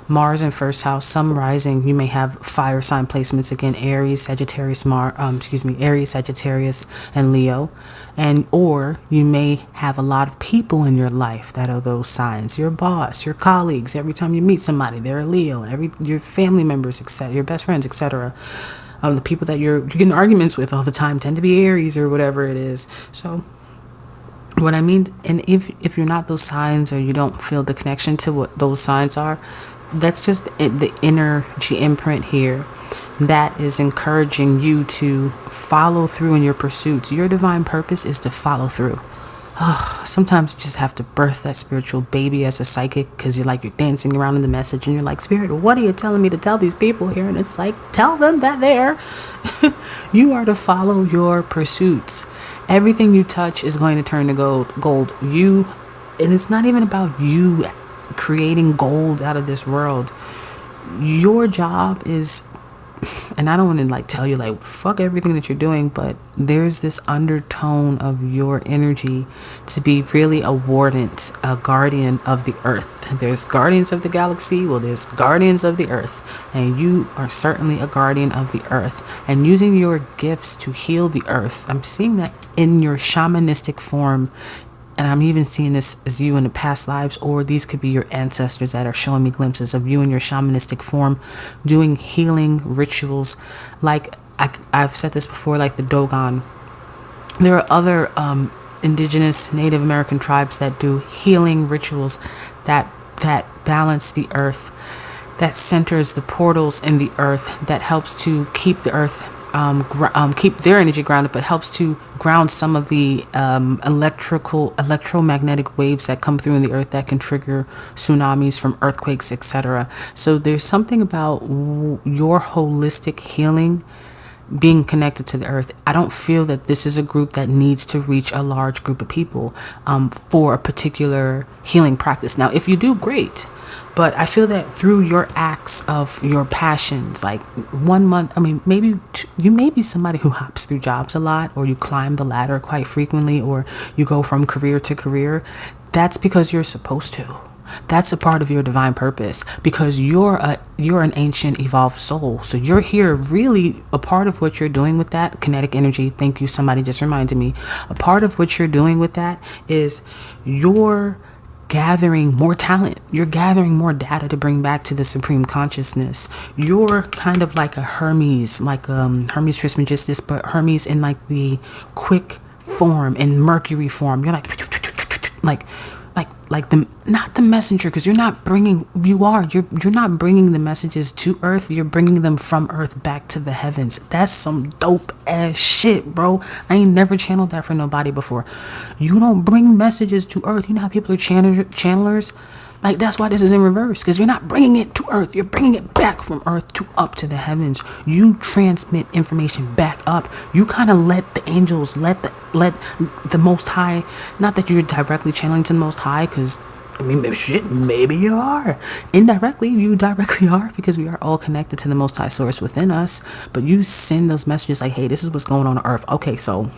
Mars and first house. Some rising, you may have fire sign placements again, Aries, Sagittarius, Aries, Sagittarius, and Leo. And or you may have a lot of people in your life that are those signs. Your boss, your colleagues, every time you meet somebody, they're a Leo. Your family members, etc., your best friends, etc. The people that you're getting arguments with all the time tend to be Aries or whatever it is. So what I mean, and if you're not those signs, or you don't feel the connection to what those signs are, that's just the energy imprint here that is encouraging you to follow through in your pursuits. Your divine purpose is to follow through. Sometimes you just have to birth that spiritual baby as a psychic, because you're dancing around in the message and you're like, Spirit, what are you telling me to tell these people here? And it's like, tell them that you are to follow your pursuits. Everything you touch is going to turn to gold. And it's not even about you creating gold out of this world. Your job is, and I don't want to tell you fuck everything that you're doing, but there's this undertone of your energy to be really a wardent, a guardian of the earth. There's guardians of the galaxy. Well, there's guardians of the earth, and you are certainly a guardian of the earth, and using your gifts to heal the earth. I'm seeing that in your shamanistic form. And I'm even seeing this as you in the past lives, or these could be your ancestors that are showing me glimpses of you in your shamanistic form, doing healing rituals. I've said this before, like the Dogon. There are other indigenous Native American tribes that do healing rituals that balance the earth, that centers the portals in the earth, that helps to keep the earth keep their energy grounded, but helps to ground some of the electromagnetic waves that come through in the earth that can trigger tsunamis from earthquakes, etc. So there's something about your holistic healing being connected to the earth. I don't feel that this is a group that needs to reach a large group of people for a particular healing practice. Now, if you do, great. But I feel that through your acts of your passions, like 1 month, maybe you may be somebody who hops through jobs a lot, or you climb the ladder quite frequently, or you go from career to career. That's because you're supposed to. That's a part of your divine purpose, because you're an ancient evolved soul. So you're here, really a part of what you're doing with that kinetic energy. Thank you. Somebody just reminded me. A part of what you're doing with that is you're gathering more talent. You're gathering more data to bring back to the supreme consciousness. You're kind of like a Hermes, Hermes Trismegistus, but Hermes in the quick form, in Mercury form. You're not the messenger, because you're not bringing the messages to earth. You're bringing them from earth back to the heavens. That's some dope ass shit, bro. I ain't never channeled that for nobody before. You don't bring messages to earth. You know how people are channelers? That's why this is in reverse, because you're not bringing it to earth. You're bringing it back from earth to up to the heavens. You transmit information back up. You kind of let the angels, let the Most High, not that you're directly channeling to the Most High, because maybe you are. Indirectly, you directly are, because we are all connected to the Most High source within us. But you send those messages like, hey, this is what's going on earth. Okay, so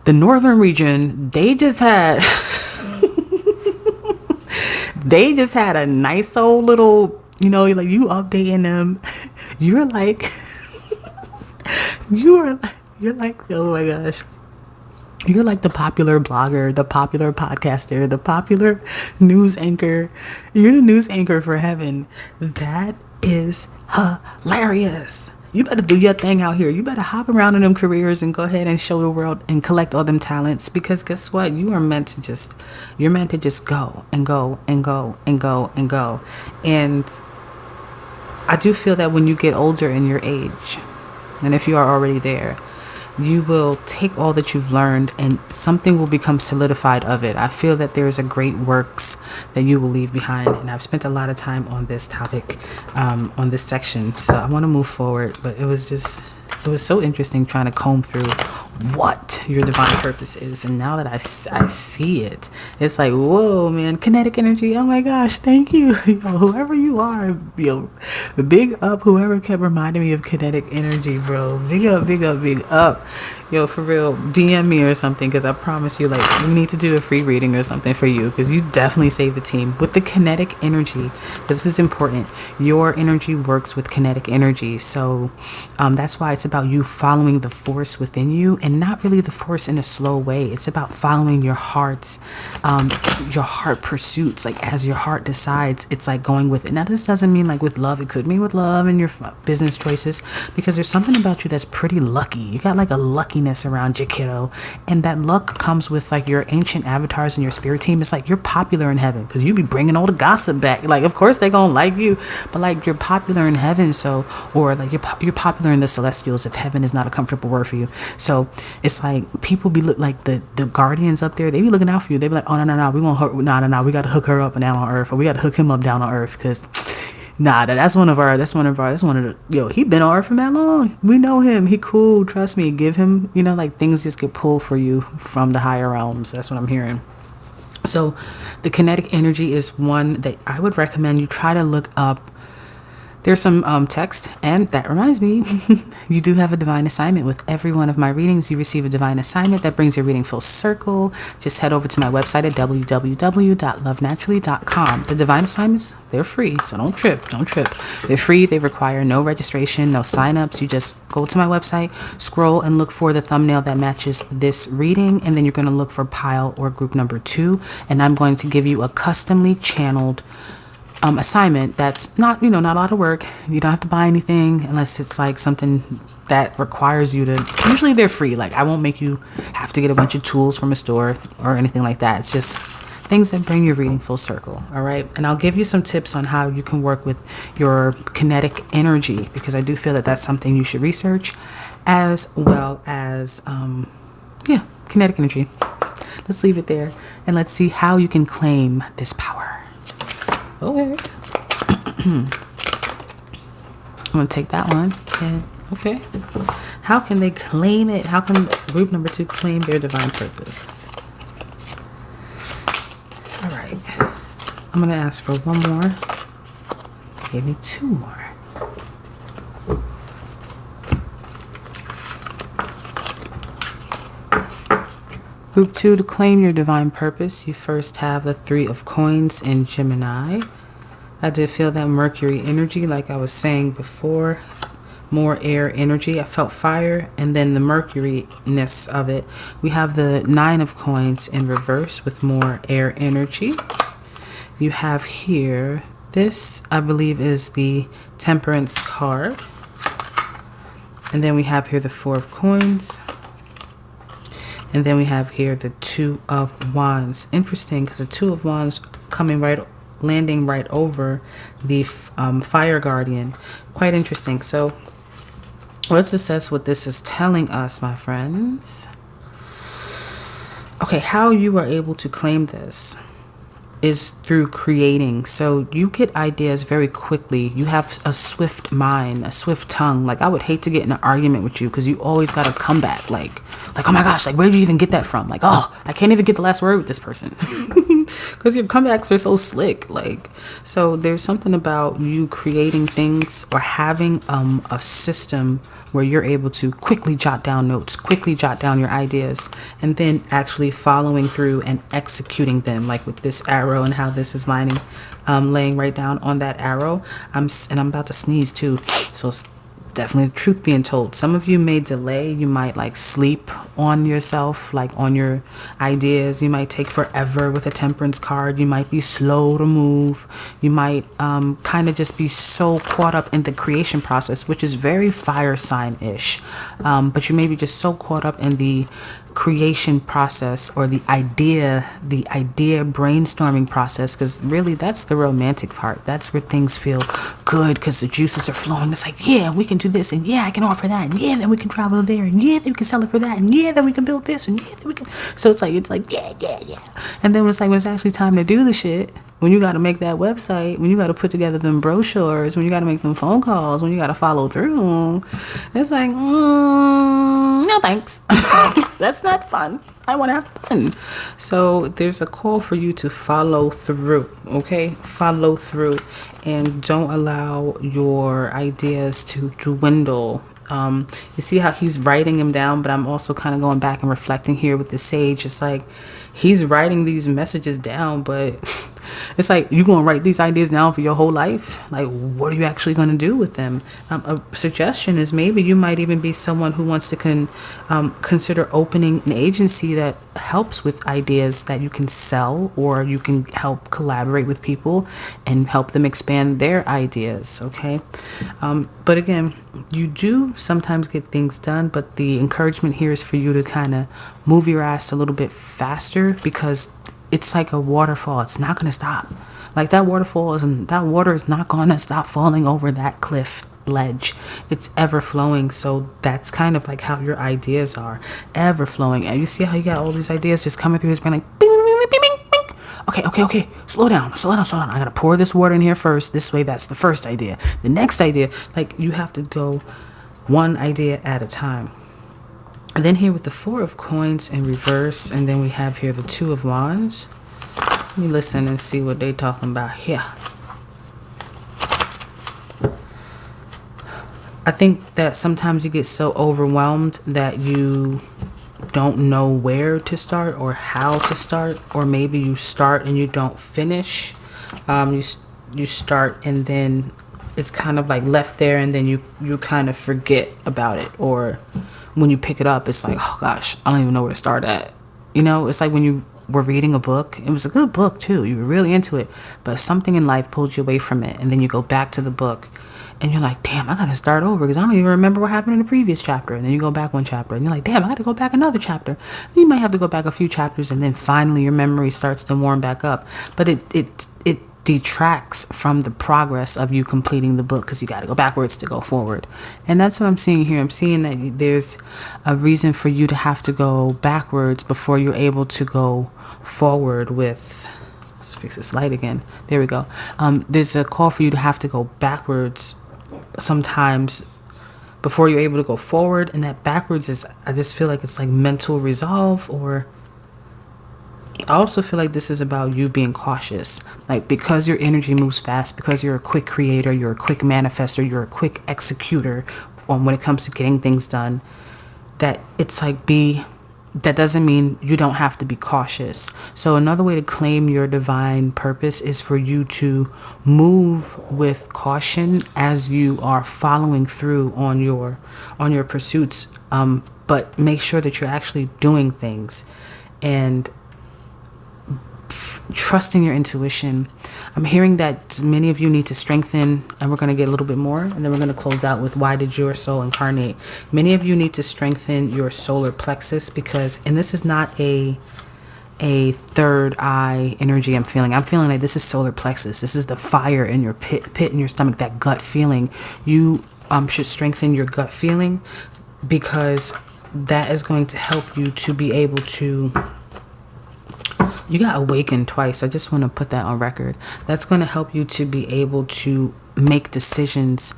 the northern region, they just had a nice old little, you updating them. You're like, oh my gosh. You're like the popular blogger, the popular podcaster, the popular news anchor. You're the news anchor for heaven. That is hilarious. You better do your thing out here. You better hop around in them careers and go ahead and show the world and collect all them talents, because guess what? You're meant to just go and go and go and go and go. And I do feel that when you get older in your age, and if you are already there, you will take all that you've learned and something will become solidified of it. I feel that there's a great works that you will leave behind. And I've spent a lot of time on this topic, on this section. So I want to move forward, but it was so interesting trying to comb through what your divine purpose is. And now that I see it, it's like, whoa, man, kinetic energy. Oh my gosh, thank you. Whoever you are, big up whoever kept reminding me of kinetic energy, bro. Big up, big up, big up. For real, DM me or something, because I promise you, like, we need to do a free reading or something for you, because you definitely save the team with the kinetic energy. This is important. Your energy works with kinetic energy. So that's why it's about you following the force within you, and not really the force in a slow way. It's about following your heart pursuits. Like, as your heart decides, it's like going with it. Now, this doesn't mean like with love. It could mean with love and your business choices, because there's something about you that's pretty lucky. You got like a luckiness around you, kiddo. And that luck comes with like your ancient avatars and your spirit team. It's like you're popular in heaven, because you be bringing all the gossip back. Like, of course they gonna like you, but like you're popular in heaven. So, or like you're popular in the celestials, if heaven is not a comfortable word for you. So it's like people be like the guardians up there, they be looking out for you. They be like, oh no, we gotta hook her up and down on earth, or we gotta hook him up down on earth, because that's one of the, he been on earth for that long. We know him. He cool. Trust me. Give him, like things just get pulled for you from the higher realms. That's what I'm hearing. So the kinetic energy is one that I would recommend you try to look up. There's some text, and that reminds me, you do have a divine assignment. With every one of my readings, you receive a divine assignment that brings your reading full circle. Just head over to my website at www.lovenaturally.com. The divine assignments, they're free, so don't trip. They're free. They require no registration, no signups. You just go to my website, scroll, and look for the thumbnail that matches this reading, and then you're going to look for pile or group number 2, and I'm going to give you a customly channeled assignment that's not a lot of work. You don't have to buy anything unless it's like something that requires you to. Usually they're free. Like, I won't make you have to get a bunch of tools from a store or anything like that. It's just things that bring your reading full circle. All right. And I'll give you some tips on how you can work with your kinetic energy, because I do feel that that's something you should research, as well as kinetic energy. Let's leave it there and let's see how you can claim this power. Okay. I'm going to take that one. And, okay. How can they claim it? How can group number 2 claim their divine purpose? All right. I'm going to ask for one more. Give me 2 more. Group 2, to claim your divine purpose, you first have the 3 of coins in Gemini. I did feel that Mercury energy, like I was saying before, more air energy. I felt fire, and then the Mercury-ness of it. We have the 9 of coins in reverse with more air energy. You have here, this I believe is the Temperance card. And then we have here the 4 of coins. And then we have here the 2 of Wands. Interesting, because the 2 of Wands landing right over the Fire Guardian. Quite interesting. So let's assess what this is telling us, my friends. Okay, how you are able to claim this is through creating. So you get ideas very quickly. You have a swift mind, a swift tongue. Like, I would hate to get in an argument with you, because you always got to come back. Like, oh my gosh, like, where did you even get that from? Like, oh, I can't even get the last word with this person. Because your comebacks are so slick. Like, so there's something about you creating things, or having a system where you're able to quickly jot down notes, quickly jot down your ideas, and then actually following through and executing them, like with this arrow and how this is laying right down on that arrow. I'm about to sneeze too, so definitely the truth being told. Some of you may delay. You might like sleep on yourself, like on your ideas. You might take forever with a Temperance card. You might be slow to move. You might kind of just be so caught up in the creation process, which is very fire sign-ish. But you may be just so caught up in the creation process, or the idea brainstorming process, because really that's the romantic part. That's where things feel good, because the juices are flowing. It's like, yeah, we can do this, and yeah, I can offer that, and yeah, then we can travel there, and yeah, then we can sell it for that, and yeah, then we can build this, and yeah, then we can. So it's like yeah, and then when it's actually time to do the shit, when you got to make that website, when you got to put together them brochures, when you got to make them phone calls, when you got to follow through, it's like, no thanks. That's not fun. I want to have fun. So there's a call for you to follow through, okay? Follow through, and don't allow your ideas to dwindle. You see how he's writing them down, but I'm also kind of going back and reflecting here with the sage. It's like he's writing these messages down, but it's like, you going to write these ideas down for your whole life? Like, what are you actually going to do with them? A suggestion is maybe you might even be someone who wants to consider opening an agency that helps with ideas that you can sell, or you can help collaborate with people and help them expand their ideas, okay? But again, you do sometimes get things done, but the encouragement here is for you to kind of move your ass a little bit faster, because it's like a waterfall. It's not going to stop. Like that water is not going to stop falling over that cliff ledge. It's ever flowing. So that's kind of like how your ideas are, ever flowing. And you see how you got all these ideas just coming through his brain, like bing, bing, bing, bing, bing. Okay. Slow down. I got to pour this water in here first. This way, that's the first idea. The next idea, like you have to go one idea at a time. And then here with the 4 of coins in reverse, and then we have here the 2 of wands. Let me listen and see what they talking about here. I think that sometimes you get so overwhelmed that you don't know where to start or how to start, or maybe you start and you don't finish. You start and then it's kind of like left there, and then you kind of forget about it, or when you pick it up, it's like, oh gosh, I don't even know where to start at. You know, it's like when you were reading a book. It was a good book too. You were really into it, but something in life pulled you away from it. And then you go back to the book and you're like, damn, I got to start over because I don't even remember what happened in the previous chapter. And then you go back one chapter and you're like, damn, I got to go back another chapter. Then you might have to go back a few chapters, and then finally your memory starts to warm back up. But it detracts from the progress of you completing the book, because you got to go backwards to go forward. And that's what I'm seeing here. I'm seeing that there's a reason for you to have to go backwards before you're able to go forward with, let's fix this light again. There we go. There's a call for you to have to go backwards sometimes before you're able to go forward. And that backwards is, I just feel like it's like mental resolve, or I also feel like this is about you being cautious, like because your energy moves fast, because you're a quick creator, you're a quick manifester, you're a quick executor when it comes to getting things done, that it's like that doesn't mean you don't have to be cautious. So another way to claim your divine purpose is for you to move with caution as you are following through on your pursuits, but make sure that you're actually doing things and trusting your intuition. I'm hearing that many of you need to strengthen, and we're going to get a little bit more, and then we're going to close out with why did your soul incarnate. Many of you need to strengthen your solar plexus, because, and this is not a third eye energy I'm feeling like this is solar plexus. This is the fire in your pit in your stomach, that gut feeling. You should strengthen your gut feeling, because that is going to help you to be able to, you got awakened twice. I just want to put that on record. That's going to help you to be able to make decisions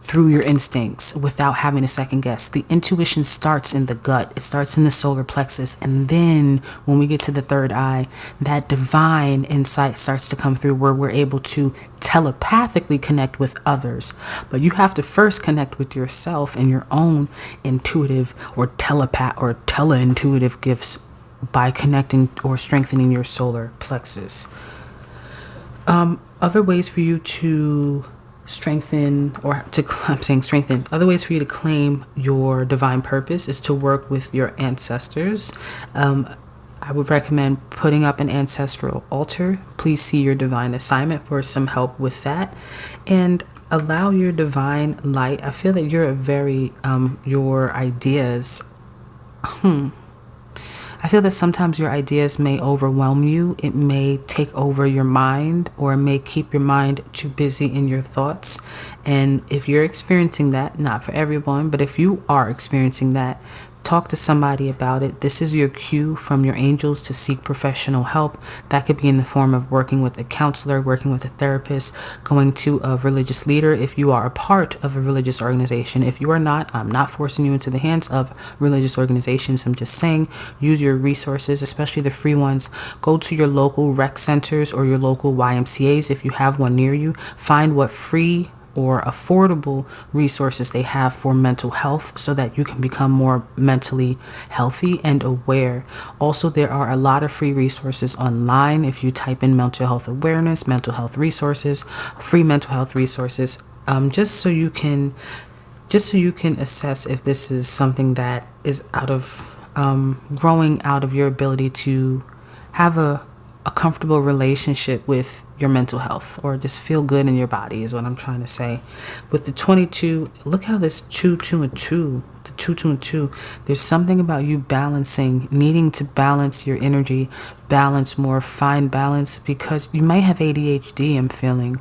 through your instincts without having to second guess. The intuition starts in the gut. It starts in the solar plexus. And then when we get to the third eye, that divine insight starts to come through, where we're able to telepathically connect with others. But you have to first connect with yourself and your own intuitive or teleintuitive gifts by connecting or strengthening your solar plexus. Other ways for you to strengthen, other ways for you to claim your divine purpose is to work with your ancestors. I would recommend putting up an ancestral altar. Please see your divine assignment for some help with that. And allow your divine light. I feel that you're a very, your ideas, I feel that sometimes your ideas may overwhelm you. It may take over your mind, or it may keep your mind too busy in your thoughts. And if you're experiencing that, not for everyone, but if you are experiencing that, talk to somebody about it. This is your cue from your angels to seek professional help. That could be in the form of working with a counselor, working with a therapist, going to a religious leader if you are a part of a religious organization. If you are not, I'm not forcing you into the hands of religious organizations. I'm just saying use your resources, especially the free ones. Go to your local rec centers or your local YMCAs if you have one near you. Find what free or affordable resources they have for mental health so that you can become more mentally healthy and aware. Also, there are a lot of free resources online. If you type in mental health awareness, mental health resources, free mental health resources, just so you can assess if this is something that is out of growing out of your ability to have a comfortable relationship with your mental health, or just feel good in your body is what I'm trying to say. With the 22, look how this 2, 2, and 2, the 2, 2, and 2, there's something about you balancing, needing to balance your energy, balance more, find balance, because you might have ADHD, I'm feeling.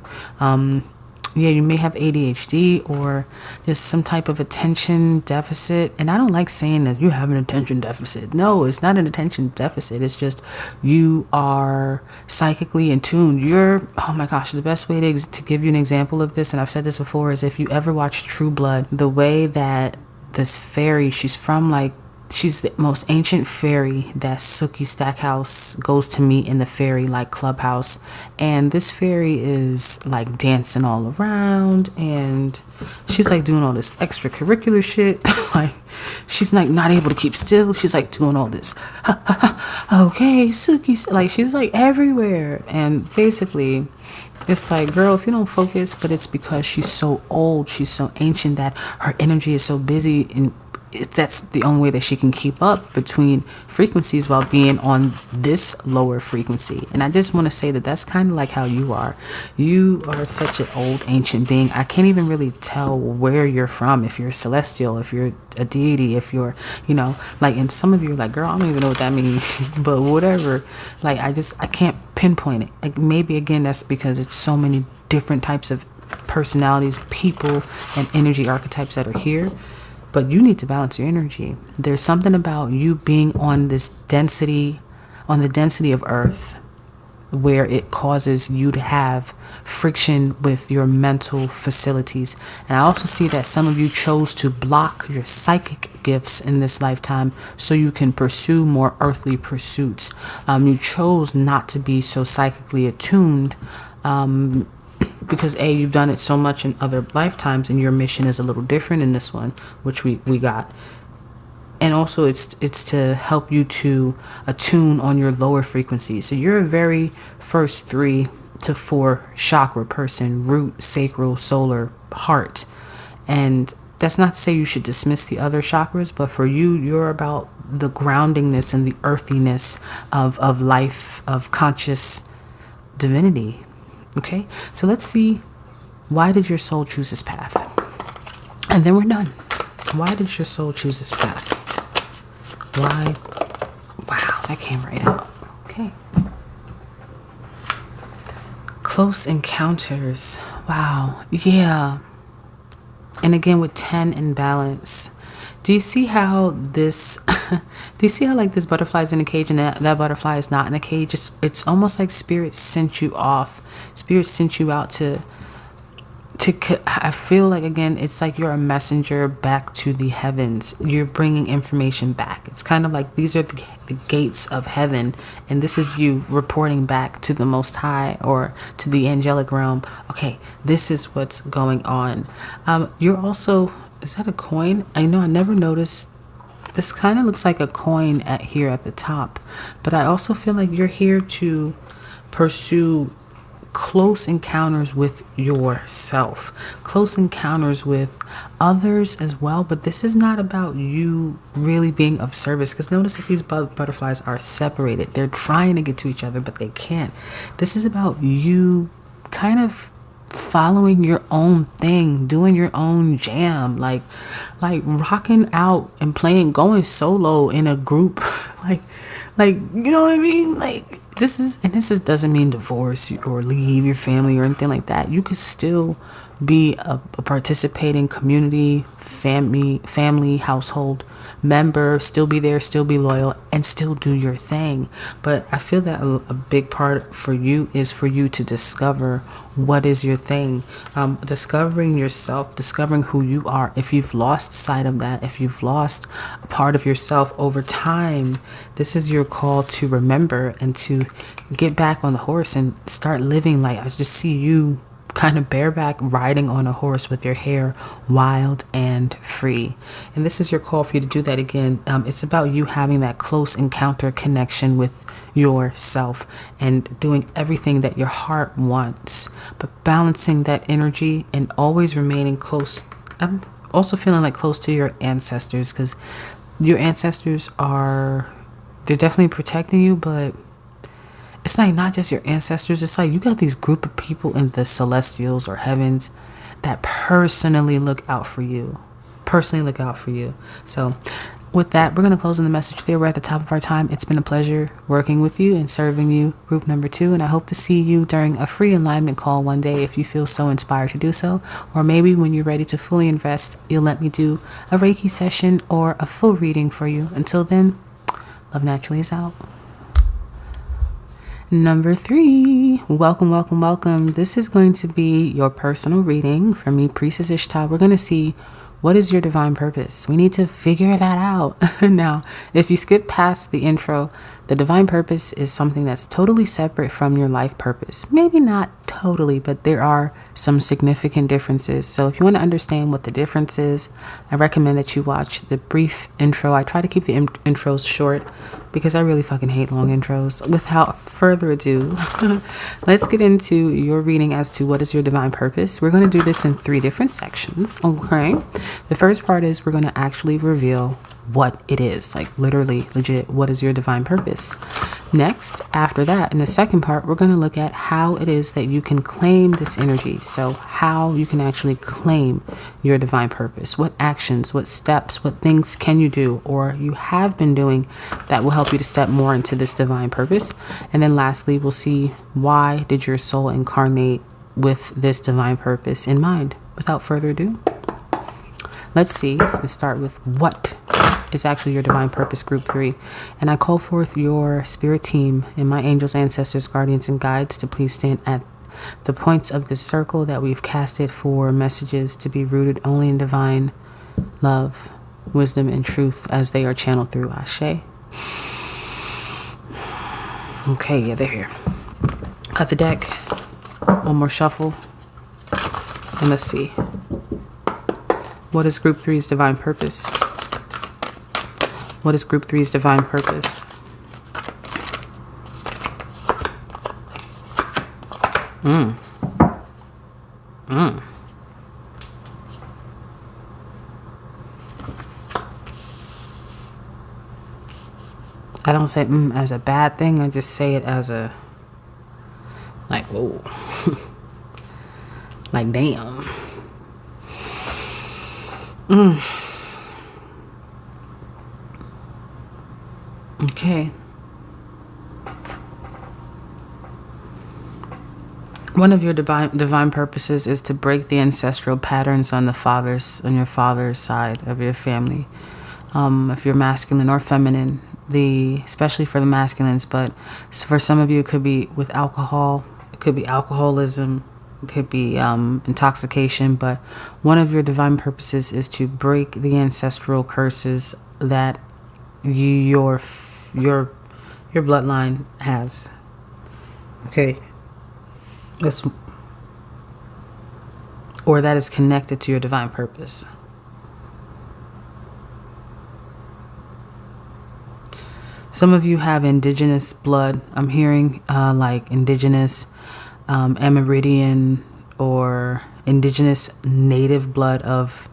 You may have ADHD or just some type of attention deficit. And I don't like saying that you have an attention deficit. No, it's not an attention deficit. It's just you are psychically in tune. Oh my gosh, the best way to give you an example of this, and I've said this before, is if you ever watch True Blood, the way that this fairy, she's the most ancient fairy that Sookie Stackhouse goes to meet in the fairy like clubhouse, and this fairy is like dancing all around, and she's like doing all this extracurricular shit. Like she's like not able to keep still. She's like doing all this. Okay, Sookie, like she's like everywhere, and basically it's like, girl, if you don't focus, but it's because she's so old, she's so ancient that her energy is so busy, and that's the only way that she can keep up between frequencies while being on this lower frequency. And I just want to say that that's kind of like how you are. You are such an old ancient being. I can't even really tell where you're from, if you're celestial, if you're a deity, if you're, like, and some of you are like, girl, I don't even know what that means. But whatever, like, I can't pinpoint it. Like, maybe again, that's because it's so many different types of personalities, people, and energy archetypes that are here. But you need to balance your energy. There's something about you being on the density of Earth, where it causes you to have friction with your mental facilities. And I also see that some of you chose to block your psychic gifts in this lifetime so you can pursue more earthly pursuits. You chose not to be so psychically attuned, because you've done it so much in other lifetimes, and your mission is a little different in this one, which we got. And also it's to help you to attune on your lower frequencies. So you're a very first 3 to 4 chakra person: root, sacral, solar, heart. And that's not to say you should dismiss the other chakras, but for you, you're about the groundingness and the earthiness of life, of conscious divinity. Okay, so let's see, why did your soul choose this path? And then we're done. Why did your soul choose this path? Why? Wow, that came right out. Okay. Close encounters. Wow. Yeah. And again with 10 in balance. Do you see how this like this butterfly's in a cage and that butterfly is not in a cage? It's almost like spirit sent you off. Spirit sent you out to I feel like, again, it's like you're a messenger back to the heavens. You're bringing information back. It's kind of like these are the gates of heaven, and this is you reporting back to the Most High or to the angelic realm. Okay, this is what's going on. You're also, is that a coin? I know I never noticed. This kind of looks like a coin here at the top, but I also feel like you're here to pursue close encounters with yourself, close encounters with others as well. But this is not about you really being of service, because notice that these butterflies are separated. They're trying to get to each other, but they can't. This is about you kind of following your own thing, doing your own jam, like rocking out and playing, going solo in a group, like you know what I mean? Like this doesn't mean divorce or leave your family or anything like that. You could still be a participating community, family, household member, still be there, still be loyal, and still do your thing. But I feel that a big part for you is for you to discover what is your thing, discovering yourself, discovering who you are. If you've lost sight of that, if you've lost a part of yourself over time, this is your call to remember and to get back on the horse and start living. Like, I just see you kind of bareback riding on a horse with your hair wild and free. And this is your call for you to do that again. It's about you having that close encounter connection with yourself and doing everything that your heart wants, but balancing that energy and always remaining close. I'm also feeling like close to your ancestors, because your ancestors they're definitely protecting you, but it's like not just your ancestors. It's like you got these group of people in the celestials or heavens that personally look out for you. So with that, we're going to close in the message there. We're at the top of our time. It's been a pleasure working with you and serving you, group number 2. And I hope to see you during a free alignment call one day if you feel so inspired to do so. Or maybe when you're ready to fully invest, you'll let me do a Reiki session or a full reading for you. Until then, Love Naturally is out. Number 3, welcome. This is going to be your personal reading from me, Priestess Ishtah. We're going to see what is your divine purpose. We need to figure that out. Now, if you skip past the intro, the divine purpose is something that's totally separate from your life purpose. Maybe not totally, but there are some significant differences. So if you want to understand what the difference is, I recommend that you watch the brief intro. I try to keep the intros short because I really fucking hate long intros. Without further ado, let's get into your reading as to what is your divine purpose. We're going to do this in 3 different sections, okay? The first part is we're going to actually reveal what it is, like literally, legit, what is your divine purpose. Next, after that, in the second part, we're going to look at how it is that you can claim this energy. So how you can actually claim your divine purpose. What actions, what steps, what things can you do or you have been doing that will help you to step more into this divine purpose. And then lastly, we'll see why did your soul incarnate with this divine purpose in mind. Without further ado, let's start with what is actually your divine purpose, group 3. And I call forth your spirit team and my angels, ancestors, guardians, and guides to please stand at the points of this circle that we've casted for messages to be rooted only in divine love, wisdom, and truth as they are channeled through Ashe. Okay, yeah, they're here. Cut the deck. One more shuffle. And let's see. What is group 3's divine purpose? What is group 3's divine purpose? I don't say as a bad thing. I just say it as a, like, whoa. Like, damn. Okay. One of your divine purposes is to break the ancestral patterns on your father's side of your family. If you're masculine or feminine, especially for the masculines, but for some of you it could be with alcohol, it could be alcoholism, it could be intoxication, but one of your divine purposes is to break the ancestral curses that your bloodline has. Okay. Or that is connected to your divine purpose. Some of you have indigenous blood. I'm hearing like indigenous Amerindian or indigenous native blood of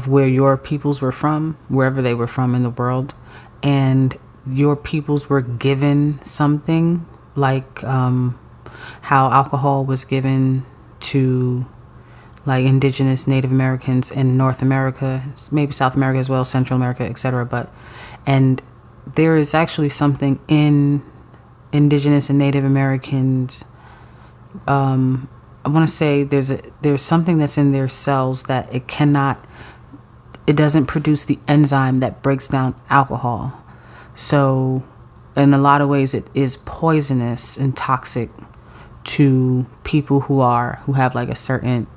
where your peoples were from, wherever they were from in the world, and your peoples were given something like how alcohol was given to like indigenous Native Americans in North America, maybe South America as well, Central America, etc. And there is actually something in indigenous and Native Americans. I want to say there's something that's in their cells that it doesn't produce the enzyme that breaks down alcohol. So in a lot of ways it is poisonous and toxic to people who have like a certain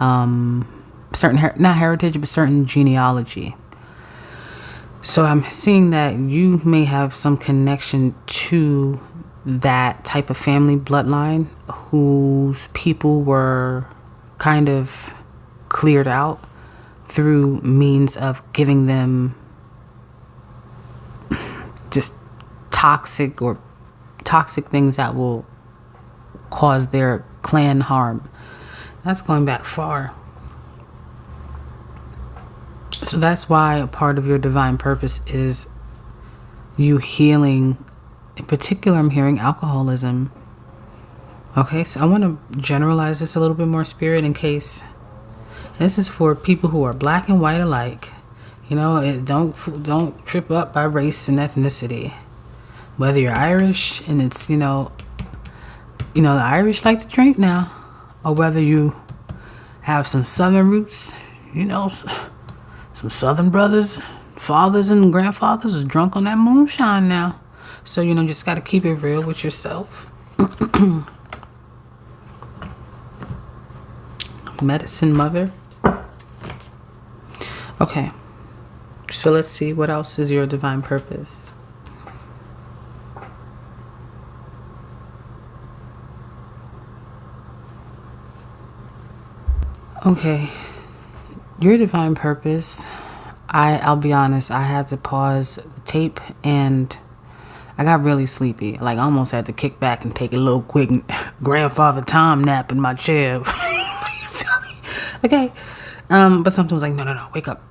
not heritage, but certain genealogy. So I'm seeing that you may have some connection to that type of family bloodline whose people were kind of cleared out through means of giving them just toxic things that will cause their clan harm. That's going back far. So that's why a part of your divine purpose is you healing. In particular, I'm hearing alcoholism. Okay, so I want to generalize this a little bit more, Spirit, in case this is for people who are black and white alike. You know, don't trip up by race and ethnicity. Whether you're Irish and it's the Irish like to drink now, or whether you have some Southern roots, some Southern brothers, fathers, and grandfathers are drunk on that moonshine now. So, just got to keep it real with yourself. Medicine mother. Okay. So let's see. What else is your divine purpose? Okay. Your divine purpose. I'll be honest. I had to pause the tape and I got really sleepy. Like, I almost had to kick back and take a little quick grandfather time nap in my chair. You feel me? Okay. But something was like, no, wake up.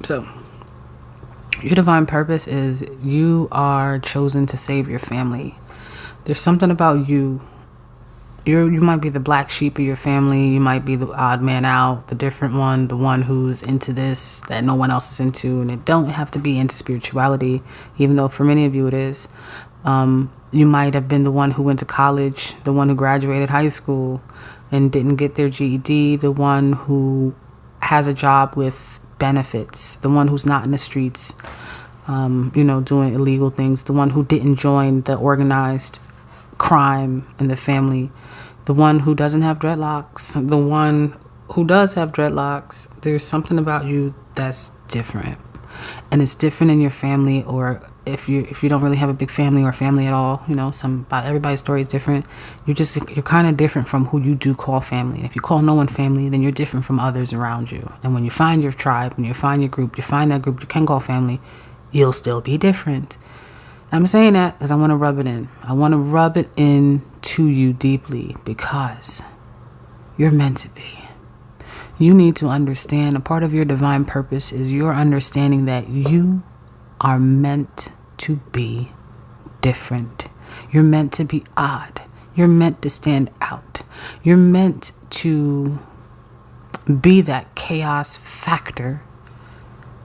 So, your divine purpose is you are chosen to save your family. There's something about you. You might be the black sheep of your family. You might be the odd man out, the different one, the one who's into this that no one else is into. And it don't have to be into spirituality, even though for many of you it is. You might have been the one who went to college, the one who graduated high school and didn't get their GED, the one who has a job with benefits, the one who's not in the streets, doing illegal things, the one who didn't join the organized crime in the family, the one who doesn't have dreadlocks, the one who does have dreadlocks. There's something about you that's different, and it's different in your family, or if you don't really have a big family or family at all, everybody's story is different. You're kind of different from who you do call family. And if you call no one family, then you're different from others around you. And when you find your tribe, when you find your group, you find that group you can call family, you'll still be different. I'm saying that because I want to rub it in. I want to rub it in to you deeply because you're meant to be. You need to understand a part of your divine purpose is your understanding that you are meant to be different. You're meant to be odd. You're meant to stand out. You're meant to be that chaos factor,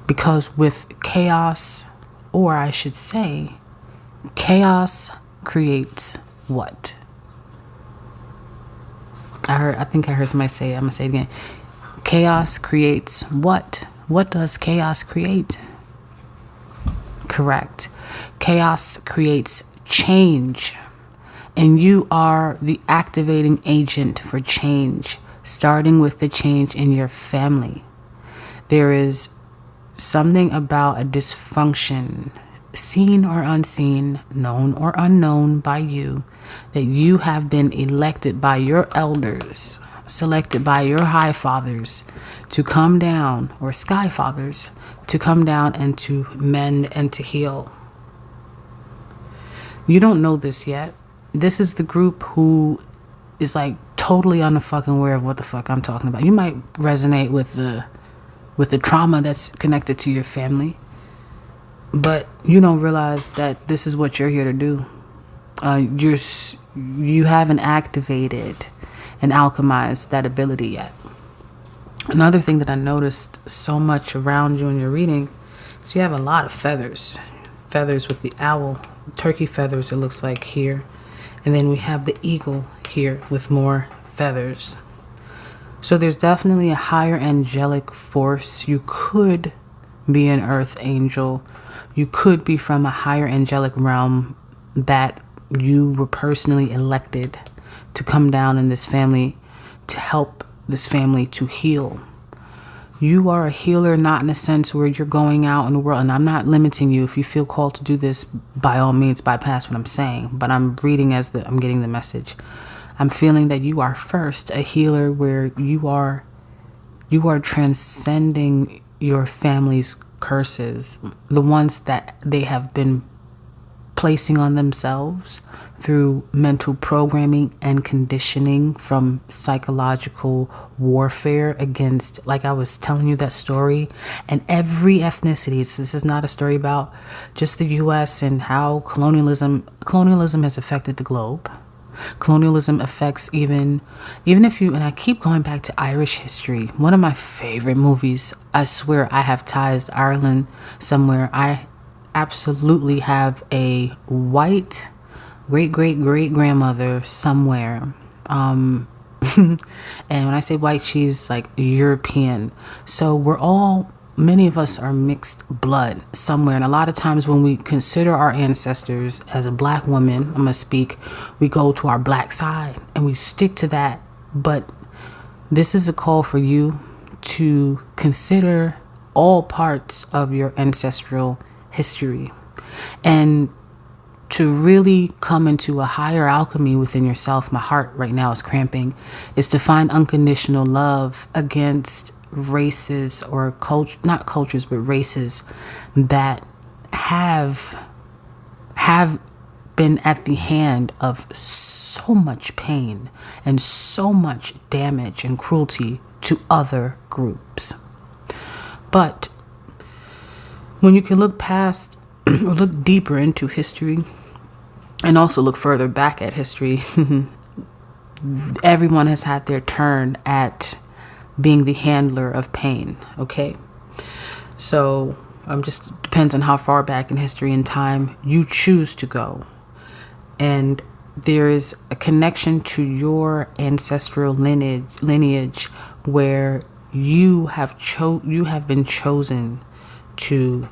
because with chaos, or I should say, chaos creates what? I think I heard somebody say it. I'm going to say it again. Chaos creates what? What does chaos create? Correct. Chaos creates change. And you are the activating agent for change, starting with the change in your family. There is something about a dysfunction, seen or unseen, known or unknown by you, that you have been elected by your elders, selected by your high fathers to come down, or sky fathers, to come down and to mend and to heal. You don't know this yet. This is the group who is like totally unfucking aware of what the fuck I'm talking about. You might resonate with the trauma that's connected to your family, but you don't realize that this is what you're here to do. You haven't activated and alchemize that ability yet. Another thing that I noticed so much around you in your reading is you have a lot of feathers. Feathers with the owl, turkey feathers, it looks like here. And then we have the eagle here with more feathers. So there's definitely a higher angelic force. You could be an earth angel. You could be from a higher angelic realm that you were personally elected to come down in this family to help this family to heal. You are a healer, not in a sense where you're going out in the world, and I'm not limiting you. If you feel called to do this, by all means, bypass what I'm saying, but I'm reading as I'm getting the message. I'm feeling that you are first a healer where you are transcending your family's curses, the ones that they have been placing on themselves through mental programming and conditioning from psychological warfare against, like I was telling you that story, and every ethnicity. This is not a story about just the US and how colonialism has affected the globe. Colonialism affects even if you, and I keep going back to Irish history, one of my favorite movies. I swear I have ties to Ireland somewhere. I absolutely have a white great-great-great-grandmother somewhere. And when I say white, she's like European. So many of us are mixed blood somewhere. And a lot of times when we consider our ancestors, as a black woman, I'm going to speak, we go to our black side and we stick to that. But this is a call for you to consider all parts of your ancestral history and to really come into a higher alchemy within yourself. My heart right now is cramping, is to find unconditional love against races or not cultures, but races that have been at the hand of so much pain and so much damage and cruelty to other groups. But when you can look past or look deeper into history and also look further back at history, everyone has had their turn at being the handler of pain, okay? So just depends on how far back in history and time you choose to go. And there is a connection to your ancestral lineage where you have been chosen to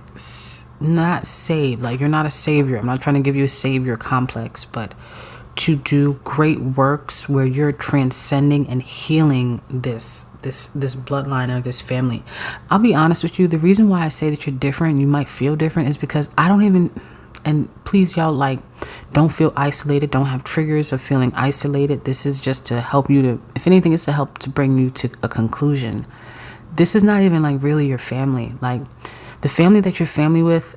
not save, like you're not a savior. I'm not trying to give you a savior complex, but to do great works where you're transcending and healing this bloodline or this family. I'll be honest with you, the reason why I say that you're different, you might feel different, is because I don't even, and please y'all, like, don't feel isolated, don't have triggers of feeling isolated. This is just to help you to, if anything, it's to help to bring you to a conclusion. This is not even like really your family. Like, the family that you're family with,